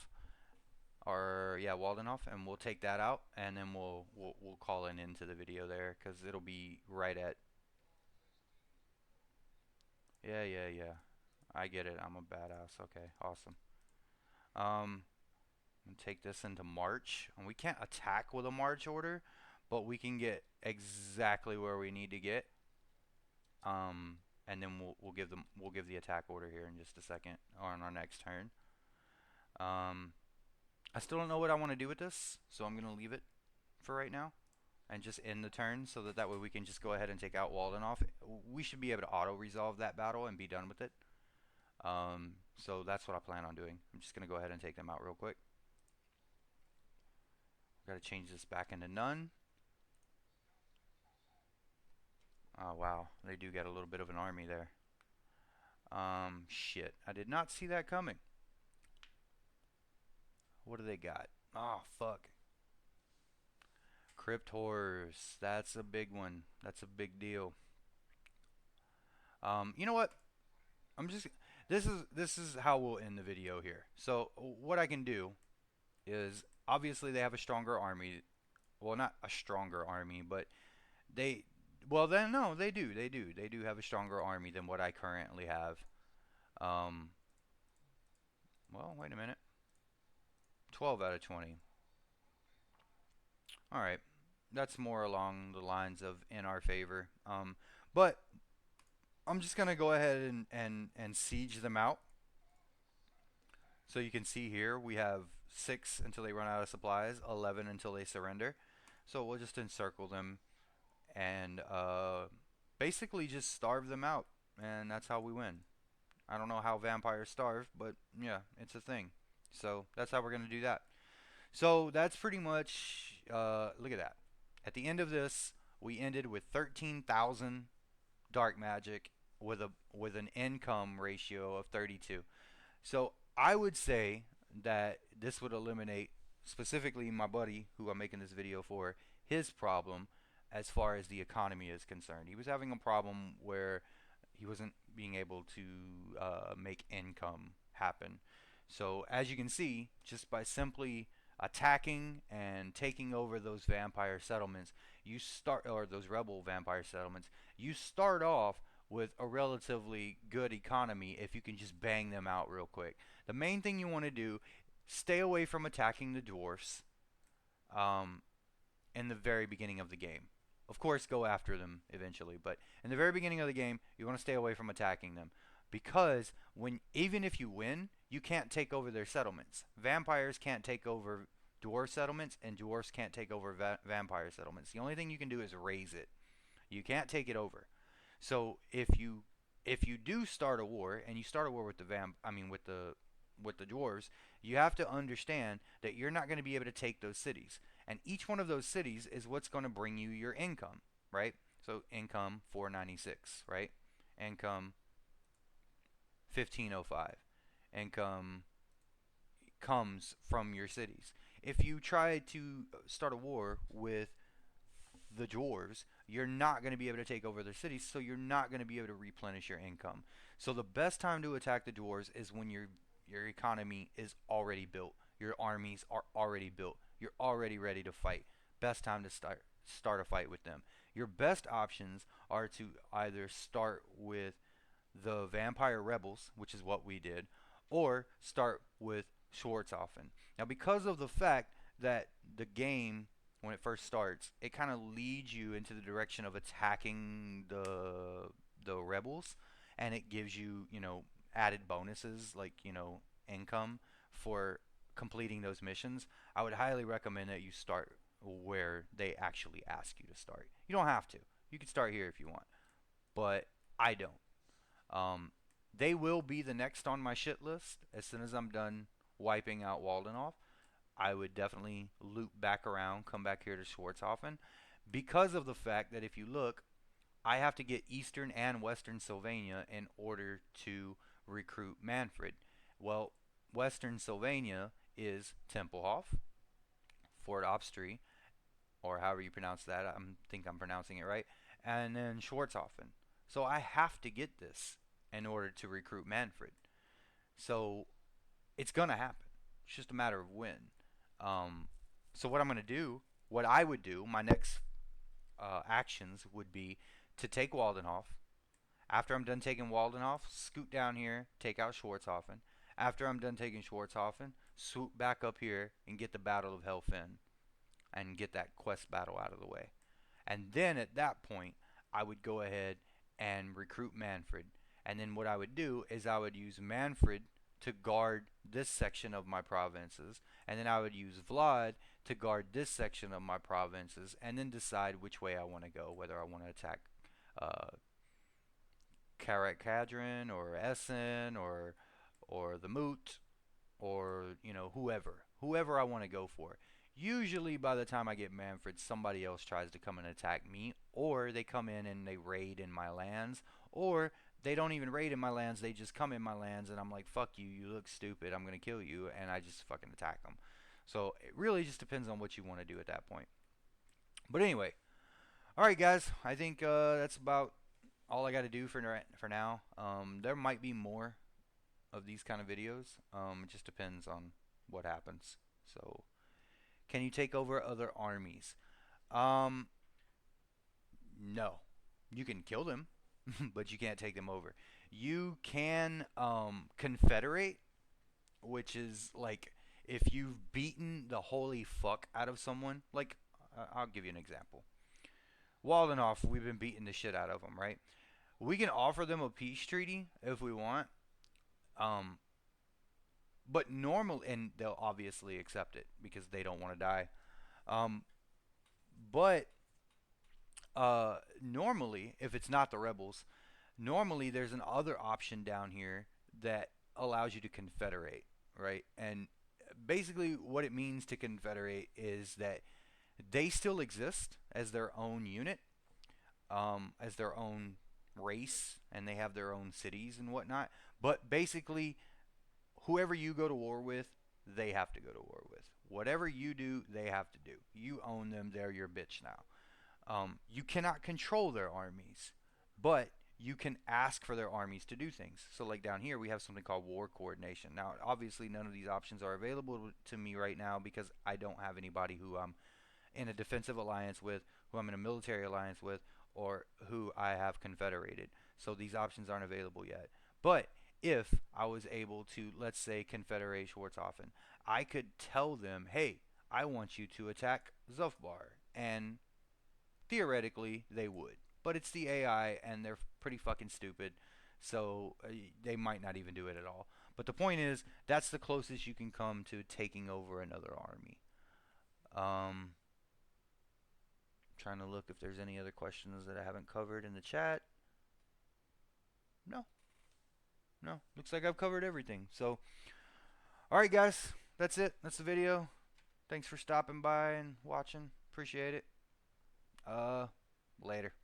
Or yeah, Waldenhof, and we'll take that out, and then we'll call an end to the video there, because it'll be right at. Yeah, yeah, yeah. I get it. I'm a badass. Okay, awesome. Um, take this into March, and we can't attack with a March order, but we can get exactly where we need to get. Um, and then we'll give the attack order here in just a second, or on our next turn. Um, I still don't know what I want to do with this, so I'm gonna leave it for right now and just end the turn, so that way we can just go ahead and take out Waldenoff. We should be able to auto resolve that battle and be done with it. So that's what I plan on doing. I'm just gonna go ahead and take them out real quick. Got to change this back into none. Oh wow, they do get a little bit of an army there. Shit, I did not see that coming. What do they got? Oh fuck. Crypt horrors. That's a big one. That's a big deal. You know what? I'm just this is how we'll end the video here. So what I can do is obviously they have a stronger army. Well, not a stronger army, but they well then no, they do have a stronger army than what I currently have. Um, well, wait a minute. 12 out of 20. All right. That's more along the lines of in our favor. But I'm just gonna go ahead and siege them out. So you can see here we have 6 until they run out of supplies, 11 until they surrender. So we'll just encircle them and basically just starve them out, and that's how we win. I don't know how vampires starve, but yeah, it's a thing. So that's how we're gonna do that. So that's pretty much look at that. At the end of this, we ended with 13,000 dark magic with an income ratio of 32. So I would say that this would eliminate specifically my buddy who I'm making this video for his problem as far as the economy is concerned. He was having a problem where he wasn't being able to make income happen. So as you can see, just by simply attacking and taking over those vampire settlements, you start or those rebel vampire settlements, you start off with a relatively good economy if you can just bang them out real quick. The main thing you want to do, stay away from attacking the dwarfs um, in the very beginning of the game. Of course, go after them eventually, but in the very beginning of the game, you want to stay away from attacking them because when even if you win, you can't take over their settlements. Vampires can't take over dwarf settlements, and dwarfs can't take over vampire settlements. The only thing you can do is raise it. You can't take it over. So if you do start a war and you start a war with the with the dwarves, you have to understand that you're not going to be able to take those cities. And each one of those cities is what's going to bring you your income, right? So income 496, right? Income 1505. Income comes from your cities. If you try to start a war with the dwarves, you're not going to be able to take over their cities, so you're not going to be able to replenish your income. So the best time to attack the dwarves is when your economy is already built. Your armies are already built. You're already ready to fight. Best time to start a fight with them. Your best options are to either start with the vampire rebels, which is what we did, or start with Schwarzhofen. Now, because of the fact that the game, when it first starts, it kind of leads you into the direction of attacking the rebels, and it gives you, added bonuses like, income for completing those missions. I would highly recommend that you start where they actually ask you to start. You don't have to. You can start here if you want, but I don't. Um, they will be the next on my shit list as soon as I'm done wiping out Waldenhof. I would definitely loop back around, come back here to Schwarzhofen, because of the fact that if you look, I have to get Eastern and Western Sylvania in order to recruit Manfred. Well, Western Sylvania is Tempelhof, Fort Obstree, or however you pronounce that. I think I'm pronouncing it right. And then Schwarzhofen. So I have to get this in order to recruit Manfred. So it's gonna happen. It's just a matter of when. Um, so what I'm gonna do, what I would do, my next actions would be to take Waldenhof. After I'm done taking Waldenhof, scoot down here, take out Schwarzhofen. After I'm done taking Schwarzhofen, swoop back up here and get the Battle of Helfin and get that quest battle out of the way. And then at that point, I would go ahead and recruit Manfred. And then what I would do is I would use Manfred to guard this section of my provinces, and then I would use Vlad to guard this section of my provinces, and then decide which way I want to go, whether I want to attack uh, Karak Kadrin or Essen or the Moot or whoever I want to go for. Usually by the time I get Manfred, somebody else tries to come and attack me, or they come in and they raid in my lands, or they don't even raid in my lands, they just come in my lands and I'm like, fuck you, you look stupid, I'm going to kill you, and I just fucking attack them. So it really just depends on what you want to do at that point. But anyway, alright guys, I think that's about all I got to do for now. There might be more of these kind of videos. It just depends on what happens. So, can you take over other armies? Um, no. You can kill them, but you can't take them over. You can confederate, which is like if you've beaten the holy fuck out of someone. Like, I'll give you an example. Waldenhof, we've been beating the shit out of them, right? We can offer them a peace treaty if we want. Um, but normal, and they'll obviously accept it because they don't want to die. Um, but normally, if it's not the rebels, normally there's an other option down here that allows you to confederate, right? And basically, what it means to confederate is that they still exist as their own unit, as their own race, and they have their own cities and whatnot. But basically, whoever you go to war with, they have to go to war with. Whatever you do, they have to do. You own them. They're your bitch now. You cannot control their armies, but you can ask for their armies to do things. So like down here, we have something called war coordination. Now, obviously, none of these options are available to me right now because I don't have anybody who I'm in a defensive alliance with, who I'm in a military alliance with, or who I have confederated. So these options aren't available yet. But if I was able to, let's say, confederate Schwarzhofen, I could tell them, hey, I want you to attack Zufbar. And theoretically, they would. But it's the AI, and they're pretty fucking stupid, so they might not even do it at all. But the point is, that's the closest you can come to taking over another army. Um, Trying to look if there's any other questions that I haven't covered in the chat. No, no. Looks like I've covered everything. So, alright, guys. That's it. That's the video. Thanks for stopping by and watching. Appreciate it. Later.